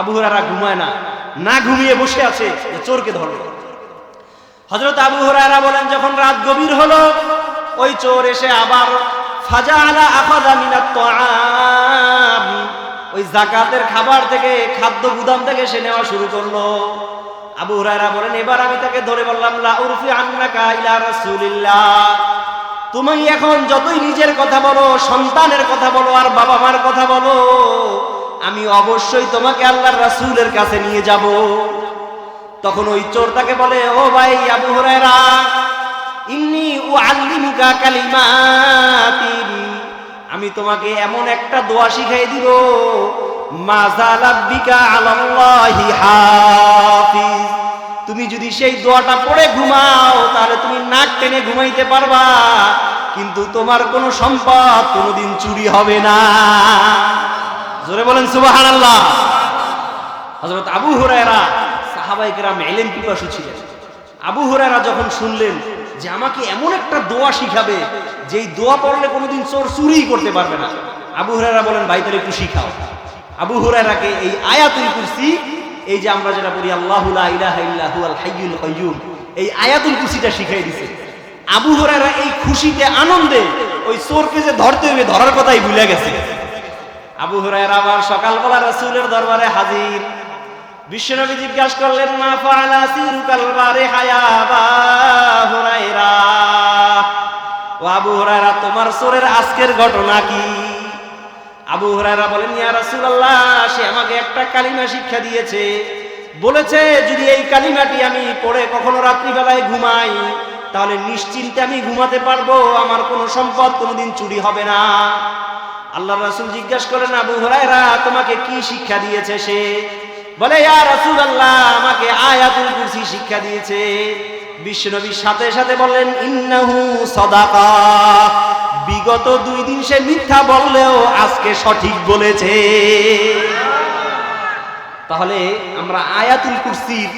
আবু হুরায়রা ঘুমায় না, না ঘুমিয়ে বসে আছে যে চোরকে ধরবে। হযরত আবু হুরায়রা বলেন, যখন রাত গভীর হলো, ওই চোর এসে আবার ফাজাআলা আখাযা মিনাত তাআম, ওই যাকাতের খাবার থেকে, খাদ্য গুদাম থেকে সে নেওয়া শুরু করলো। আবু হুরায়রা বলেন, এবার আমি তাকে ধরে বললাম, লা উরফি আন্নাকা ইলা রাসূলিল্লাহ, তুমি এখন যতই নিজের কথা বলো, সন্তানের কথা বলো, আর বাবা মার কথা বলো, আমি অবশ্যই তোমাকে আল্লাহর রাসূলের কাছে নিয়ে যাব। তখন ওই চোর তাকে বলে, ও ভাই আবু হুরায়রা, ইন্নী উআল্লিমুকা কালিমাতিন, আমি তোমাকে এমন একটা দোয়া শিখাই দিব, মা যালাবিকা আলাল্লাহি হাফিজ, তুমি যদি সেই দোয়াটা পড়ে ঘুমাও তাহলে তুমি নাক টেনে ঘুমাইতে পারবা, কিন্তু তোমার কোনো সম্পদ কোনোদিন চুরি হবে না। জোরে বলেন সুবহানাল্লাহ। হযরত আবু হুরায়রা সাহাবায়ে কেরাম ইলম পিপাসু ছিলেন। আবু হুরায়রা যখন শুনলেন যে আমাকে এমন একটা দোয়া শিখাবে যেই দোয়া পড়লে কোনোদিন চোর চুরি করতে পারবে না, আবু হুরায়রা বলেন, ভাই তাহলে একটু শিখাও। আবু হুরায়রাকে এই আয়াতুল কুরসি, এই যে আমরা যেটা বলি আল্লাহু লা ইলাহা ইল্লা হুয়াল হাইয়ুল কাইয়্যুম, এই আয়াতুল কুরসিটা শিখাই দিছে। আবু হুরায়রা এই খুশিতে আনন্দে ওই চোরকে যে ধরতে হবে ধরার কথাই ভুলে গেছে। আবু হুরায়রা আবার সকালবেলা রাসূলের দরবারে হাজির। বিশ্বনবী জিজ্ঞাসা করলেন, মা ফাআলা সিরুকাল বারিহা ইয়া আবা হুরায়রা, ও আবু হুরায়রা তোমার চোরের আজকের ঘটনা কি? আবু হুরায়রা বলেন, ইয়া রাসূলুল্লাহ, সে আমাকে একটা কালিমা শিক্ষা দিয়েছে, বলেছে যদি এই কালিমাটি আমি পড়ে কখনো রাত্রিবেলায় ঘুমাই তাহলে নিশ্চিন্তে আমি ঘুমাতে পারবো, আমার কোনো সম্পদ কোনোদিন চুরি হবে না। আল্লাহর রাসূল জিজ্ঞাসা করেন, আবু হুরায়রা তোমাকে কি শিক্ষা দিয়েছে সে? বলে, ইয়া রাসূলুল্লাহ, আমাকে আয়াতুল কুরসি শিক্ষা দিয়েছে। বিশ্বনবী সাথে সাথে বললেন, ইন্নাহু সাদাকা, বিগত 2 দিন সে মিথ্যা বললেও আজকে সঠিক বলেছে। তাহলে আমরা আয়াতুল কুরসির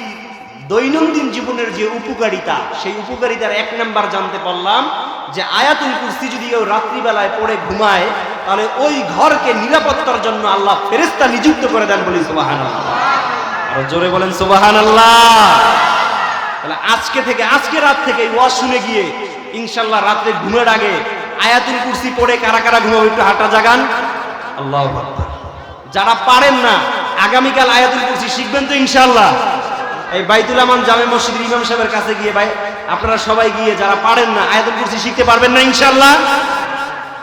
দৈনন্দিন জীবনের যে উপকারিতা, সেই উপকারিতার 1 নাম্বার জানতে পারলাম যে আয়াতুল কুরসি যদি কেউ রাত্রিবেলায় পড়ে ঘুমায় তাহলে ওই ঘরকে নিরাপত্তার জন্য আল্লাহ ফেরেশতা নিযুক্ত করে দেন। বলি সুবহানাল্লাহ, আর জোরে বলেন সুবহানাল্লাহ। তাহলে আজকে রাত থেকে ওয়াজ শুনে গিয়ে ইনশাআল্লাহ রাতে ঘুমের আগে আয়াতুল কুরসি পড়ে কারা কারা ঘুমাবে একটু হাঁটা জাগান। আল্লাহু আকবার। যারা পারেন না আগামীকাল আয়াতুল কুরসি শিখবেন তো ইনশাআল্লাহ। এই বাইতুল আমান জামে মসজিদের ইমাম সাহেবের কাছে গিয়ে ভাই আপনারা সবাই গিয়ে যারা পারেন না আয়াতুল কুরসি শিখতে পারবেন না ইনশাআল্লাহ।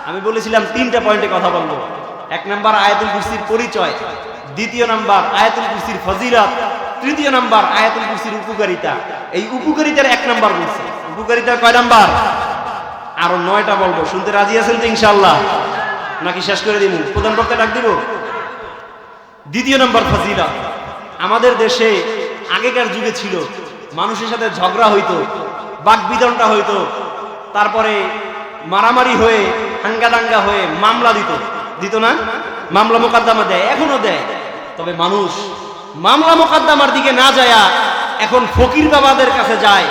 আমি বলেছিলাম 3টা পয়েন্টে কথা বলবো। 1 নাম্বার আয়াতুল কুরসির পরিচয়, 2য় নাম্বার আয়াতুল কুরসির ফজিলত, 3য় নাম্বার আয়াতুল কুরসির উপকারিতা। এই উপকারিতার 1 নাম্বার বলছি। উপকারিতার কয় নাম্বার? আরো 9টা বলবো। শুনতে রাজি আছেন তো ইনশাআল্লাহ, নাকি শেষ করে দিব? প্রধান বক্তা ডাক দিব। 2য় নাম্বার ফজিলত। আমাদের দেশে আগেকার যুগে ছিল মানুষের সাথে ঝগড়া হইতো, বাকবিতণ্ডা হইতো, তারপরে মারামারি হয়ে হাঙ্গাদাঙ্গা হয়ে মামলা দিত না? মামলা মোকদ্দমা দেয়, এখনো দেয়। তবে মানুষ মামলা মোকদ্দমার দিকে না যায়া এখন ফকির বাবাদের কাছে যায়,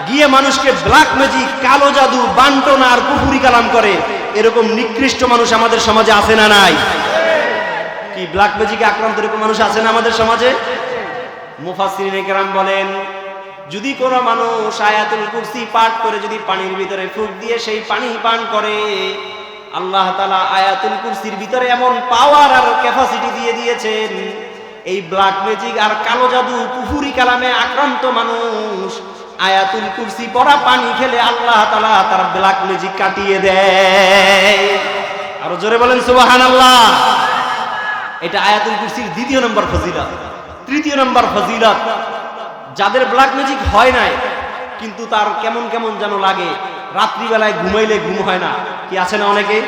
গিয়ে মানুষকে ব্ল্যাক ম্যাজিক, কালো জাদু, বান্টনা আর কুফরি কালাম করে। এরকম নিকৃষ্ট মানুষ আমাদের সমাজে আছে না নাই? কি ব্ল্যাক ম্যাজিকে আক্রান্ত এরকম মানুষ আছে না আমাদের সমাজে? মুফাসসিরিনে কেরাম বলেন, যদি কোনো মানুষ আয়াতুল কুরসি পাঠ করে যদি পানির ভিতরে ফুঁক দিয়ে সেই পানি পান করে, আল্লাহ তাআলা আয়াতুল কুরসির ভিতরে এমন পাওয়ার আর ক্যাপাসিটি দিয়ে দিয়েছেন, এই ব্ল্যাক ম্যাজিক আর কালো জাদু কুফরি কালামে আক্রান্ত মানুষ আয়াতুল কুরসি পড়া পানি খেলে আল্লাহ তাআলা তার ব্ল্যাক ম্যাজিক কাটিয়ে দেয়। আর জোরে বলেন সুবহানাল্লাহ। এটা আয়াতুল কুরসির 2য় নম্বর ফজিলত। 3য় নম্বর ফজিলত, যাদের ব্ল্যাক ম্যাজিক হয় নাই কিন্তু তার কেমন কেমন যেন লাগে, রাত্রিবেলায় ঘুমাইলে ঘুম হয় না, কি আছে না অনেকে?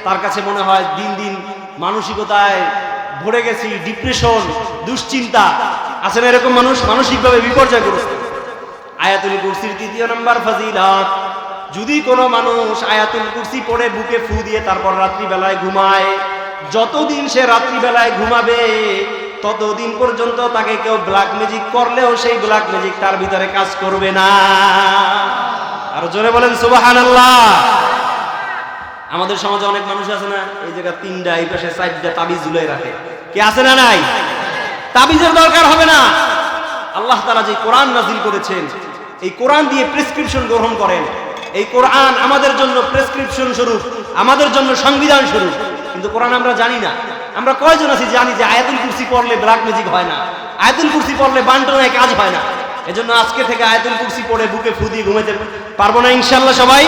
তার কাছে মনে হয় দিন দিন মানসিকতায় ভরে গেছি, ডিপ্রেশন, দুশ্চিন্তা, আছে না এরকম মানুষ? মানসিকভাবে বিপর্যয়গ্রস্ত। আয়াতুল কুরসির 3য় নম্বর ফজিলত, যদি কোনো মানুষ আয়াতুল কুরসি পড়ে বুকে ফু দিয়ে তারপর রাত্রিবেলায় ঘুমায়, যতদিন সে রাত্রিবেলায় ঘুমাবে ততদিন পর্যন্ত তাকে কেউ ব্ল্যাক ম্যাজিক করলেও সেই ব্ল্যাক ম্যাজিক তার ভিতরে কাজ করবে না। আর জোরে বলেন সুবহানাল্লাহ। আমাদের সমাজে অনেক মানুষ আছে না, এই জায়গা 3টা, এই পাশে 4টা তাবিজ ঝুলাই রাখে, কি আছে না নাই? তাবিজের দরকার হবে না। আল্লাহ তাআলা যে কোরআন নাযিল করেছেন, এই কোরআন দিয়ে প্রেসক্রিপশন গ্রহণ করেন। এই কোরআন আমাদের জন্য প্রেসক্রিপশন স্বরূপ, আমাদের জন্য সংবিধান স্বরূপ। কিন্তু কোরআন আমরা জানি না। আমরা কয়জন আছি জানি যে আয়াতুল কুরসি পড়লে ব্ল্যাক ম্যাজিক হয় না, আয়াতুল কুরসি পড়লে বান্টনায় কাজ হয় না। এজন্য আজকে থেকে আয়াতুল কুরসি পড়ে বুকে ফু দিয়ে ঘুমাতে পারবো না ইনশাআল্লাহ সবাই?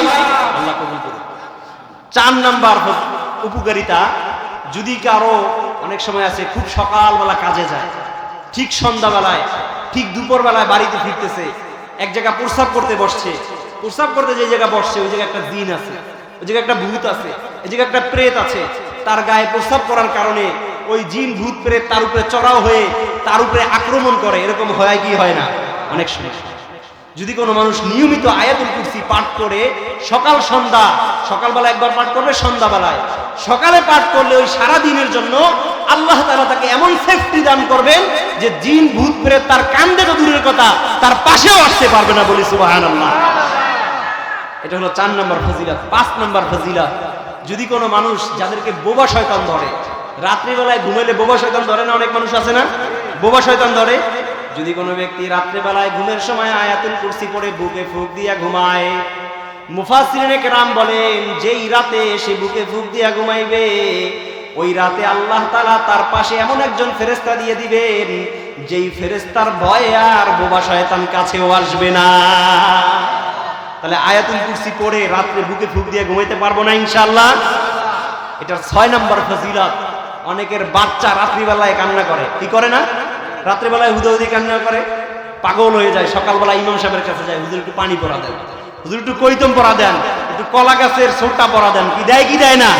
আল্লাহ কবুল করুন। 4 নাম্বার উপকারিতা, যদি কারো অনেক সময় আছে খুব সকালবেলা কাজে যায়, ঠিক সন্ধ্যাবেলায়, ঠিক দুপুরবেলায় বাড়িতে ফিরতেছে, এক জায়গায় প্রস্রাব করতে বসছে, প্রস্রাব করতে যে জায়গা বসছে ওই জায়গায় একটা জিন আছে, ওই জায়গায় একটা ভূত আছে, এই জায়গায় একটা প্রেত আছে। তার গায়ে প্রস্রাব করার কারণে ওই জিন ভূত প্রেত তার উপরে চড়াও হয়ে তার উপরে আক্রমণ করে। এরকম হয় কি হয় না? অনেক সময়। যদি কোনো মানুষ নিয়মিত আয়াতুল কুরসি পাঠ করে সকাল সন্ধ্যা, সকালবেলা একবার পাঠ করবে, সন্ধ্যাবেলায়, সকালে পাঠ করলে ওই সারা দিনের জন্য আল্লাহ তাআলা তাকে এমন সেফটি দান করবেন যে জিন ভূত প্রেত তার কান্দে তো দূরের কথা, তার পাশেও আসতে পারবে না। বলি সুবহানাল্লাহ। এটা হলো 4 নম্বর ফজিলত। 5 নম্বর ফজিলত, যদি কোনো মানুষ যাদেরকে বোবা শয়তান ধরে, রাত্রিবেলায় ঘুমাইলে বোবা শয়তান ধরে না, অনেক মানুষ আছে না? বোবা শয়তান ধরে। যদি কোনো ব্যক্তি রাত্রেবেলায় ঘুমের সময় আয়াতুল কুরসি পড়ে বুকে ফুঁক দিয়া ঘুমায়, মুফাসসিরিনে কেরাম বলেন যেই রাতে সে বুকে ফুঁক দিয়া ঘুমাইবে ওই রাতে আল্লাহ তাআলা তার পাশে এমন একজন ফেরেশতা দিয়ে দিবেন যেই ফেরেশতার ভয়ে আর বোবা শয়তান কাছেও আসবে না। তাহলে আয়াতুল কুরসি পড়ে রাত্রে বুকে ফুঁক দিয়ে ঘুমাইতে পারবো না ইনশাআল্লাহ? এটার 6 নম্বর ফজিলত। অনেকের বাচ্চা রাত্রিবেলায় কান্না করে, কি করে না? রাত্রিবেলায় হুদহুদি কান্না করে, পাগল হয়ে যায়। সকালবেলা ইমাম সাহেবের কাছে যায়, হুজুর একটু পানি পড়া দেন, হুজুর একটু কৈতম পড়া দেন, একটু কলা গাছের ছোট্টা পড়া দেন। কি দেয় কি দেয় না?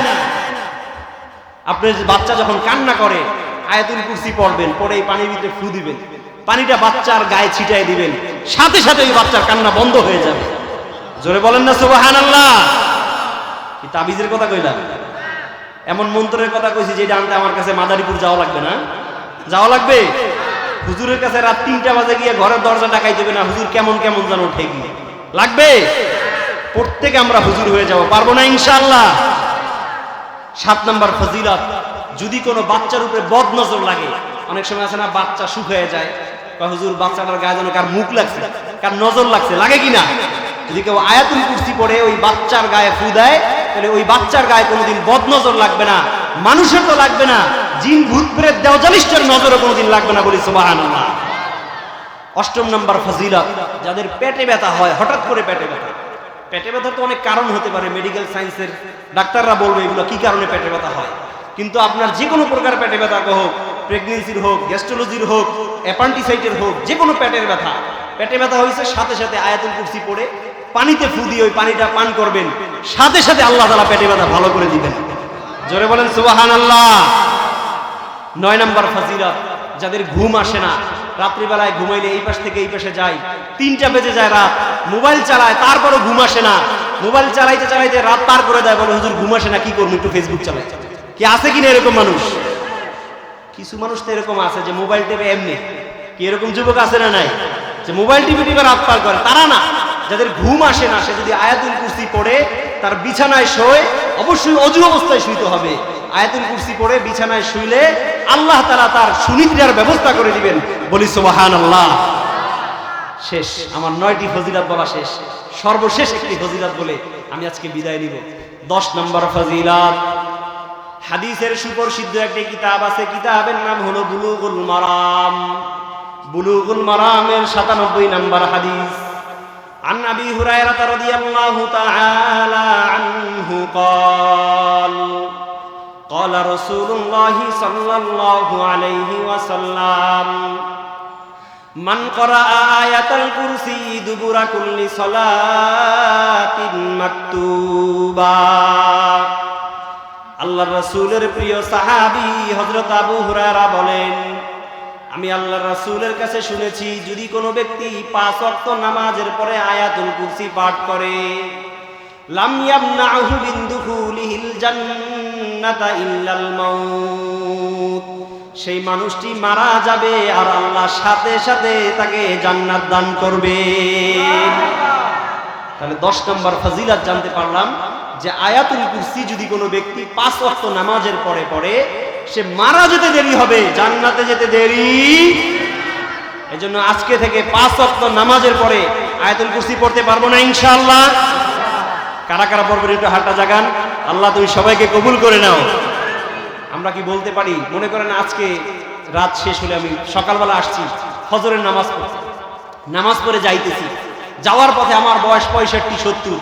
আপনার বাচ্চা যখন কান্না করে আয়াতুল কুরসি পড়বেন, পড়ে এই পানির ভিতরে ফু দিবেন, পানিটা বাচ্চার গায়ে ছিটাই দিবেন, সাথে সাথে ওই বাচ্চার কান্না বন্ধ হয়ে যাবে। জোরে বলেন না সুবহানাল্লাহ। কি তাবিজের কথা কইলাম? এমন মন্ত্রের কথা কইছি যেটা আনতে আমার কাছে মাদারীপুর যাওয়া লাগবে না? যাওয়া লাগবে? হুজুরের কাছে রাত 3টা বাজে গিয়ে ঘরের দরজা ডাকাই দেবে না, হুজুর কেমন কেমন যেন উঠে গিয়ে লাগবে? প্রত্যেকে আমরা হুজুর হয়ে যাব, পারবো না ইনশাআল্লাহ? 7 নম্বর ফজিলত, যদি কোনো বাচ্চার উপরে বদ নজর লাগে, অনেক সময় আছে না বাচ্চা শুকিয়ে যায়, হুজুর বাচ্চাটার গায়ে যেন কার মুখ লাগছে, কার নজর লাগছে, লাগে কিনা? যদি কেউ আয়াতুল কুরসি পড়ে ওই বাচ্চার গায়ে ফু দেয় তাহলে ওই বাচ্চার গায়ে কোনোদিন বদ নজর লাগবে না, মানুষের তো লাগবে না, জিন ভূত প্রেত দেওজালিষ্টের নজরও কোনোদিন লাগবে না, বলি সুবহানাল্লাহ। 8 নম্বর ফজিলত, যাদের পেটে ব্যথা হয়, হঠাৎ করে পেটে ব্যথা, পেটে ব্যথার তো অনেক কারণ হতে পারে, মেডিকেল সায়েন্সের ডাক্তাররা বলবে এগুলো কি কারণে পেটে ব্যথা হয়। কিন্তু আপনার যে কোনো প্রকার পেটে ব্যথা হোক, প্রেগনেন্সির হোক, গ্যাস্ট্রোলজির হোক, অ্যাপেন্ডিসাইটের হোক, যে কোনো পেটের ব্যথা, পেটে ব্যথা হয়েছে সাথে সাথে আয়াতুল কুরসি পড়ে পানিতে ফু দিয়ে ওই পানিটা পান করবেন, সাথে সাথে আল্লাহ তাআলা পেটে ব্যথা ভালো করে দিবেন। জোরে বলেন সুবহানাল্লাহ। 9 নম্বর ফজিলত, যাদের ঘুম আসে না, রাত্রিবেলায় ঘুমাইলে এই পাশ থেকে এই পাশে যায়, 3টা বেজে যায় রাত, মোবাইল চালায় তারপরও ঘুম আসে না, মোবাইল চালাইতে চালাইতে রাত পার করে দেয়, বলে হুজুর ঘুম আসে না, কি করবো, একটু ফেসবুক চালাই। কি আছে কিনা এরকম মানুষ? কিছু মানুষ তো এরকম আছে যে মোবাইল টেপে এমনি, কি এরকম যুবক আছে না নাই, যে মোবাইল টিপে টিপে রাত পার করে? তারা না, যাদের ঘুম আসে না সে যদি আয়াতুল কুরসি পড়ে তার বিছানায় শোয়, অবশ্যই অজু অবস্থায় শুইতে হবে। আয়াতুল কুরসি পড়ে বিছানায় শুইলে আল্লাহ তাআলা তার সুনিদ্রার ব্যবস্থা করে দিবেন, বলি সুবহানাল্লাহ। শেষ, আমার 9টি ফজিলত বলা শেষ। সর্বশেষ একটি ফজিলত বলে আমি আজকে বিদায় নিব। 10 নম্বর ফজিলত, হাদিসের সুপরিচিত একটি কিতাব আছে, কিতাবের নাম হলো বুলুগুল মারাম। বুলুগুল মারামের 97 নম্বর হাদিস। عن أبي هريرة رضي الله تعالى عنه قال قال رسول الله صلى الله عليه وسلم من قرأ آية الكرسي دبر كل صلاة مكتوبة। আল্লাহর রাসূলের প্রিয় সাহাবী হযরত আবু হুরায়রা বলেন, আমি আল্লাহর রাসূলের কাছে শুনেছি, যদি কোনো ব্যক্তি 5 ওয়াক্ত নামাজের পরে আয়াতুল কুরসি পাঠ করে, লাম ইয়ামনাহু মিন দুখুলিহিল জান্নাতা ইল্লাল মাউত, সেই মানুষটি মারা যাবে আর আল্লাহ সাথে সাথে তাকে জান্নাত দান করবেন। তাহলে 10 নম্বর ফজিলত জানতে পারলাম যে আয়াতুল কুরসি যদি কোনো ব্যক্তি 5 ওয়াক্ত নামাজের পরে পড়ে, সে মারা যেতে দেরি হবে, জান্নাতে যেতে দেরি। এজন্য আজকে থেকে 5 ওয়াক্ত নামাজের পরে আয়াতুল কুরসি পড়তে পারবো না ইনশাআল্লাহ? কারা কারা পড়বেন একটু হাতটা জাগান। আল্লাহ তুমি সবাইকে কবুল করে নাও। আমরা কি বলতে পারি, মনে করেন আজকে রাত শেষ হলে আমি সকালবেলা আসছি ফজরের নামাজ পড়তে, নামাজ পড়ে যাইতেছি, যাওয়ার পথে আমার বয়স 65-70,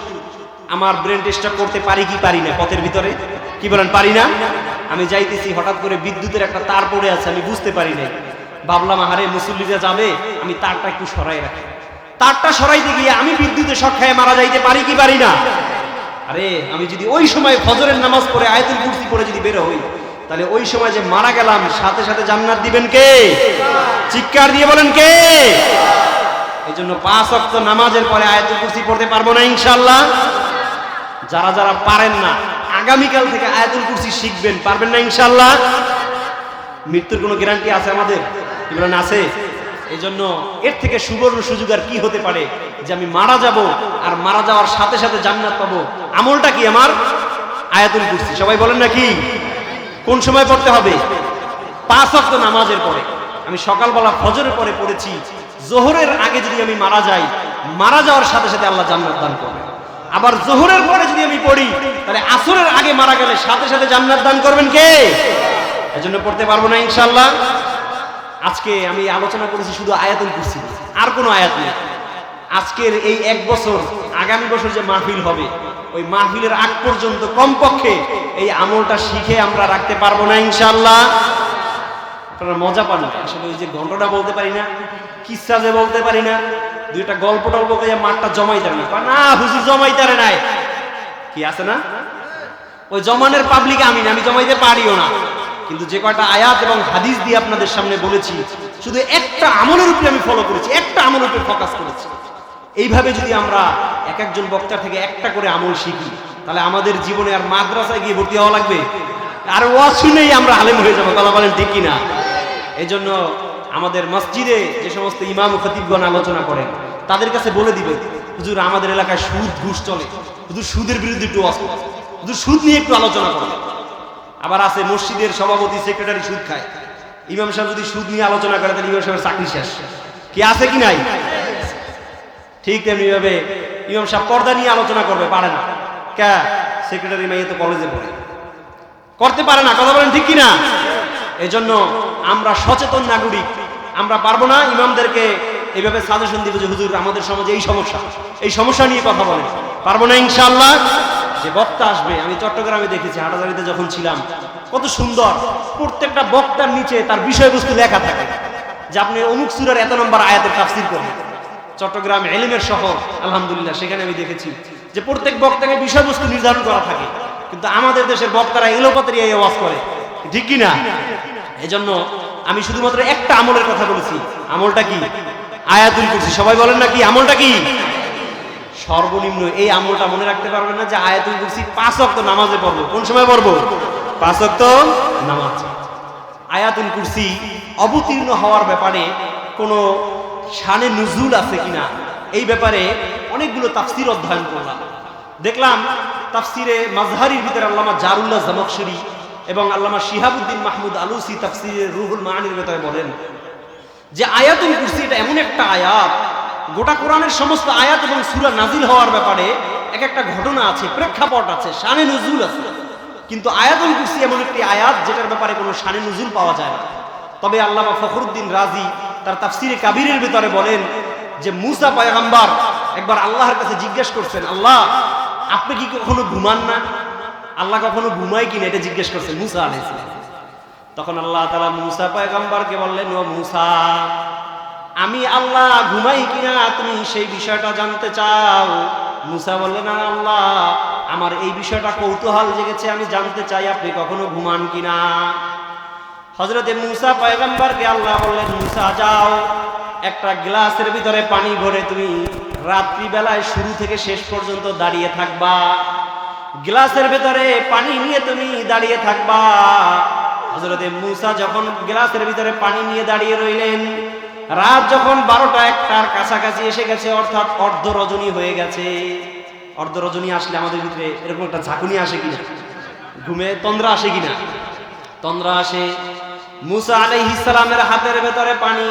আমার ব্রেন টেস্টটা করতে পারি কি পারি না পথের ভিতরে? কি বলেন, পারি না? আমি যাইতেছি, হঠাৎ করে বিদ্যুতের একটা তার পড়ে আছে, আমি বুঝতে পারি নাই, ভাবলাম আহারে মুসল্লিরা যাবে, আমি তারটা একটু সরাই রাখি। তারটা সরাইতে গিয়ে আমি বিদ্যুতে শক খেয়ে মারা যাইতে পারি কি পারি না? আরে আমি যদি ওই সময় ফজরের নামাজ পড়ে আয়াতুল কুরসি পড়ে যদি বের হই, তাহলে ওই সময় যে মারা গেলাম সাথে সাথে জান্নাত দিবেন কে? চিৎকার দিয়ে বলেন কে? এই জন্য 5 ওয়াক্ত নামাজের পরে আয়াতুল কুরসি পড়তে পারবো না ইনশাআল্লাহ? যারা যারা পারেন না আগামীকাল থেকে আয়াতুল কুরসি শিখবেন, পারবেন না ইনশাআল্লাহ? মৃত্যুর কোনো গ্যারান্টি আছে আমাদের? কি বলেন, আছে? এই জন্য এর থেকে সুবর্ণ সুযোগ আর কি হতে পারে যে আমি মারা যাব আর মারা যাওয়ার সাথে সাথে জান্নাত পাবো। আমলটা কি আমার? আয়াতুল কুরসি। সবাই বলেন না কি? কোন সময় পড়তে হবে? 5 ওয়াক্ত নামাজের পরে। আমি সকালবেলা ফজরের পরে পড়েছি, জোহরের আগে যদি আমি মারা যাই, মারা যাওয়ার সাথে সাথে আল্লাহ জান্নাত দান করবে। আবার জোহরের পরে যদি আমি পড়ি, তাহলে আসরের আগে মারা গেলে সাথে সাথে জান্নাত দান করবেন কে? এজন্য পড়তে পারবো না ইনশাআল্লাহ। আজকে আমি আলোচনা করেছি শুধু আয়াতুল কুরসি, আর কোনো আয়াত নেই। আজকের এই এক বছর, আগামী বছর যে মাহফিল হবে, ওই মাহফিলের আগ পর্যন্ত কমপক্ষে এই আমলটা শিখে আমরা রাখতে পারবো না ইনশাআল্লাহ। আপনারা মজা পান না, আসলে ওই যে ঘন্টটা বলতে পারি না, কিসা যে বলতে পারি না, দুইটা গল্প টল্প করে মাঠটা জমাইতে না, না হুজুর জমাইতে নাই, কি আছে না ওই জমানের পাবলিক আমি জমাইতে পারিও না। কিন্তু যে কয়টা আয়াত এবং হাদিস দিয়ে আপনাদের সামনে বলেছি, শুধু একটা আমলের উপরে আমি ফলো করেছি, একটা আমলের উপরে ফোকাস করেছি। এইভাবে যদি আমরা এক একজন বক্তা থেকে একটা করে আমল শিখি, তাহলে আমাদের জীবনে আর মাদ্রাসায় গিয়ে ভর্তি হওয়া লাগবে, আর ওয়াজ শুনেই আমরা আলেম হয়ে যাবো। কথা বলেন ঠিক কিনা? এই জন্য আমাদের মসজিদে যে সমস্ত ইমাম ও খতিবগণ আলোচনা করেন, তাদের কাছে বলে দিবেন, হুজুর আমাদের এলাকায় সুদ ঘুষ চলে, হুজুর সুদের বিরুদ্ধে একটু ওয়াজ করুন, হুজুর সুদ নিয়ে একটু আলোচনা করেন। আবার আছে মসজিদের সভাপতি সেক্রেটারি সুদ খায়, ইমাম সাহেব যদি সুদ নিয়ে আলোচনা করে তাহলে ইমাম সাহেবের চাকরি শেষ। কি আছে কি নাই? ঠিক তেমনি ভাবে ইমাম সাহেব পর্দা নিয়ে আলোচনা করবে, পারে না। কে? সেক্রেটারি মাইয়া তো কলেজে পড়ে, করতে পারে না। কথা বলেন ঠিক কিনা? এই জন্য আমরা সচেতন নাগরিক, আমরা পারবো না ইমামদেরকে এইভাবে সাজেশন দিব যে হুজুর আমাদের সমাজে এই সমস্যা নিয়ে কথা বলেন, পারবো না ইনশাআল্লাহ। যে বক্তা আসবে, আমি চট্টগ্রামে দেখেছি, হাটাজারিতে যখন ছিলাম, কত সুন্দর প্রত্যেকটা বক্তার নিচে তার বিষয়বস্তু লেখা থাকে যে আপনি অমুক সূরার এত নম্বর আয়াতের তাফসীর করবেন। চট্টগ্রাম ইলমের শহর, আলহামদুলিল্লাহ, সেখানে আমি দেখেছি যে প্রত্যেক বক্তাকে বিষয়বস্তু নির্ধারণ করা থাকে। কিন্তু আমাদের দেশের বক্তারা এলোপাতারি ওয়াজ করে, ঠিক কি না? এজন্য আমি শুধুমাত্র একটা আমলের কথা বলেছি। আমলটা কি? আয়াতুল কুরসি। সবাই বলেন না কি আমলটা কি? সর্বনিম্ন এই আমলটা মনে রাখতে পারবেন না যে আয়াতুল কুরসি 5 ওয়াক্ত নামাজে পড়বো। কোন সময় পড়বো? 5 ওয়াক্ত নামাজ। আয়াতুল কুরসি অবতীর্ণ হওয়ার ব্যাপারে কোনো শানে নুজুল আছে কিনা, এই ব্যাপারে অনেকগুলো তাফসীর অধ্যয়ন করলাম। দেখলাম তাফসিরে মাজহারির ভিতরে আল্লামা জারুল্লাহ জামাখশরী এবং আল্লামা শিহাবুদ্দিন মাহমুদ আলুসি তাফসিরে রুহুল মাআনির ভিতরে বলেন যে আয়াতুল কুরসি এটা এমন একটা আয়াত, গোটা কোরআনের সমস্ত আয়াত এবং সূরা নাজিল হওয়ার ব্যাপারে এক একটা ঘটনা আছে, প্রেক্ষাপট আছে, শানে নুজুল আছে। কিন্তু আয়াতুল কুরসি এমন একটি আয়াত যেটার ব্যাপারে কোনো শানে নুজুল পাওয়া যায় না। তবে আল্লামা ফখরুদ্দিন রাজি তার তাফসিরে কাবীরের ভিতরে বলেন যে মুসা পয়গম্বর একবার আল্লাহর কাছে জিজ্ঞেস করছেন, আল্লাহ আপনি কি কখনো ঘুমান না? আল্লাহ কখনো ঘুমায় কিনা এটা জিজ্ঞেস করছেন মুসা আলাইহিস সালাম। তখন আল্লাহ তাআলা মুসা পয়গম্বরকে বললেন, ও মুসা, আমি আল্লাহ ঘুমাই কিনা তুমি সেই বিষয়টা জানতে চাও? মুসা বললেন, আল্লাহ আমার এই বিষয়টা কৌতূহল জেগেছে, আমি জানতে চাই আপনি কখনো ঘুমান কিনা। হযরতে মুসা পয়গম্বরকে আল্লাহ বললেন, মুসা যাও, একটা গ্লাসের ভিতরে পানি ভরে তুমি রাত্রি বেলায় শুরু থেকে শেষ পর্যন্ত দাঁড়িয়ে থাকবা। গ্লাসের ভিতরে পানি নিয়ে তুমি দাঁড়িয়ে থাকবা। হযরতে মুসা যখন গ্লাসের ভিতরে পানি নিয়ে দাঁড়িয়ে রইলেন, রাত যখন 12টা 1টার কাছাকাছি এসে গেছে, অর্থাৎ অর্ধ রজনী হয়ে গেছে। অর্ধ রজনী আসলে আমাদের ভিতরে এরকম একটা ঝাঁকুনি আসে কিনা, ঘুমে তন্দ্রা আসে কিনা? তন্দ্রা আসে। মুসা আলাইহিস সালামের হাতের ভেতরে পানি,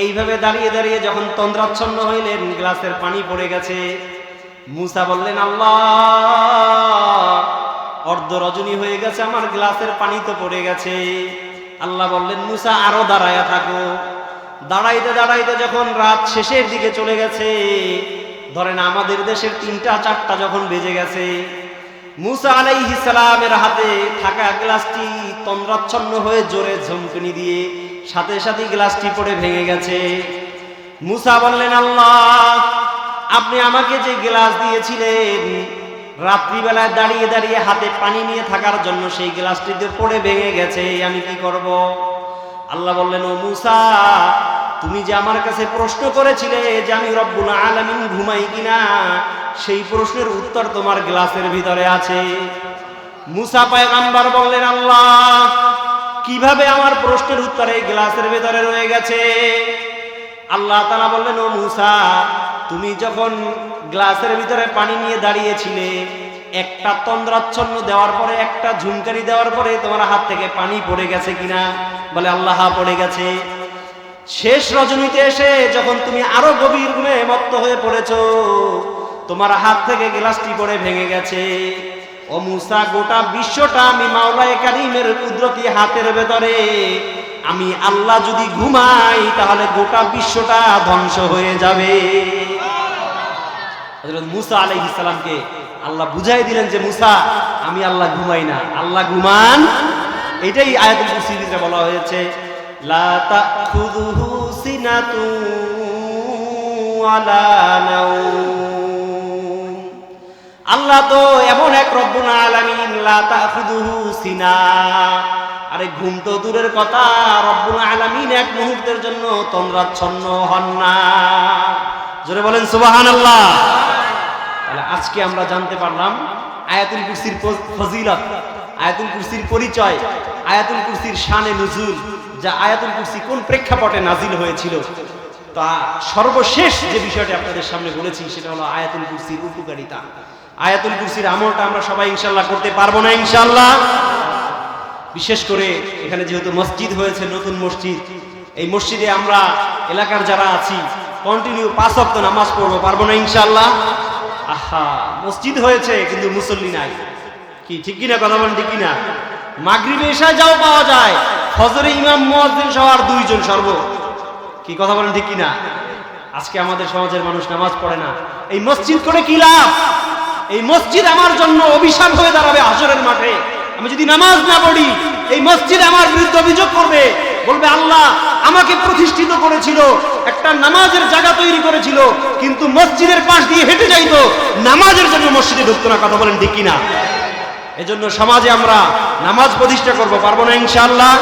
এইভাবে দাঁড়িয়ে দাঁড়িয়ে যখন তন্দ্রাচ্ছন্ন হইলেন, গ্লাসের পানি পড়ে গেছে। মুসা বললেন, আল্লাহ অর্ধ রজনী হয়ে গেছে, আমার গ্লাসের পানি তো পড়ে গেছে। আল্লাহ বললেন, মুসা আরো দাঁড়ায়া থাকো। দাঁড়াইতে দাঁড়াইতে যখন রাত শেষের দিকে চলে গেছে, ধরেন আমাদের দেশের 3টা 4টা যখন বেজে গেছে, মুসা আলাইহিস সালামের হাতে থাকা গ্লাসটি তন্দ্রাচ্ছন্ন হয়ে জোরে ঝুমকুনি দিয়ে সাথে সাথে গ্লাসটি পড়ে ভেঙে গেছে। মুসা বললেন, আল্লাহ আপনি আমাকে যে গ্লাস দিয়েছিলেন রাত্রিবেলায় দাঁড়িয়ে দাঁড়িয়ে হাতে পানি নিয়ে থাকার জন্য, সেই গ্লাসটি তো পড়ে ভেঙে গেছে, আমি কি করব? আল্লাহ বললেন, ও মুসা, তুমি যে আমার কাছে প্রশ্ন করেছিলে যে আমি রব্বুল আলামিন ঘুমাই কিনা, সেই প্রশ্নের উত্তর তোমার গ্লাসের ভিতরে আছে। মুসা পয়গম্বর বললেন, আল্লাহ কিভাবে আমার প্রশ্নের উত্তর এই গ্লাসের ভিতরে রয়ে গেছে? আল্লাহ তাআলা বললেন, ও মুসা, তুমি যখন গ্লাসের ভিতরে পানি নিয়ে দাঁড়িয়েছিলে, একটা তন্দ্রাচ্ছন্ন দেওয়ার পরে, একটা ঝুমকারি দেওয়ার পরে তোমার হাত থেকে পানি পড়ে গেছে কিনা? বলে আল্লাহ পড়ে গেছে। শেষ রজনীতে এসে যখন তুমি আরো গভীর ঘুমে মত্ত হয়ে পড়েছো, তোমার হাত থেকে গ্লাসটি পড়ে ভেঙে গেছে। ও মুসা, গোটা বিশ্বটা আমি মাওলায়ে কারীমের কুদরতি হাতের ভেতরে, আমি আল্লাহ যদি ঘুমাই তাহলে গোটা বিশ্বটা ধ্বংস হয়ে যাবে। হযরত মুসা আলাইহিস সালামকে আল্লাহ বুঝাই দিলেন যে মুসা, আমি আল্লাহ ঘুমাই না, আল্লাহ ঘুমান। এটাই আয়াতুল কুরসির ভিতরে বলা হয়েছে, লা তাখুযুহু সিনাতু ওয়ালা নাওম। আল্লাহ তো এমন এক রব্বুল আলামিন, লা তাখুযুহু সিনা, আরে ঘুম তো দূরের কথা, রব্বুল আলামিন এক মুহূর্তের জন্য তন্দ্রাচ্ছন্ন হন না। জোরে বলেন সুবহানাল্লাহ। তাহলে আজকে আমরা জানতে পারলাম আয়াতুল কুরসির ফজিলত, আয়াতুল কুরসির পরিচয়, আয়াতুল কুরসির শানে নুজুল, যা আয়াতুল কুরসি কোন প্রেক্ষাপটে নাজিল হয়েছিল। তা সর্বশেষ যে বিষয়টি আপনাদের সামনে বলেছি সেটা হলো আয়াতুল কুরসির উপকারিতা। আয়াতুল কুরসির আমলটা আমরা সবাই ইনশাআল্লাহ করতে পারবো না ইনশাআল্লাহ। বিশেষ করে এখানে যেহেতু মসজিদ হয়েছে, নতুন মসজিদ, এই মসজিদে আমরা এলাকার যারা আছি কন্টিনিউ 5 ওয়াক্ত নামাজ পড়বো, পারবো না ইনশাআল্লাহ। আহা, মসজিদ হয়েছে কিন্তু মুসল্লি নাই, কি ঠিক কিনা? কথা বলেন ঠিক কিনা? মাগরিবে এশায় যাও পাওয়া যায়, ফজরে ইমাম মুয়াজ্জিন সহ আর 2 জন সর্ব, কি কথা বলেন ঠিক কিনা? আজকে আমাদের সমাজের মানুষ নামাজ পড়ে না। এই মসজিদ করে কি লাভ? এই মসজিদ আমার জন্য অভিশাপ হয়ে দাঁড়াবে হাসরের মাঠে। আমি যদি নামাজ না পড়ি, এই মসজিদ আমার বিরুদ্ধে অভিযোগ করবে, বলবে আল্লাহ আমাকে প্রতিষ্ঠিত করেছিল, একটা নামাজের জায়গা তৈরি করেছিল, কিন্তু মসজিদের পাশ দিয়ে হেঁটে যাইতো, নামাজের জন্য মসজিদে ঢুকতো না। কথা বলেন ঠিক কিনা? এজন্য সমাজে আমরা নামাজ প্রতিষ্ঠা করবো, পারবো না ইনশাআল্লাহ।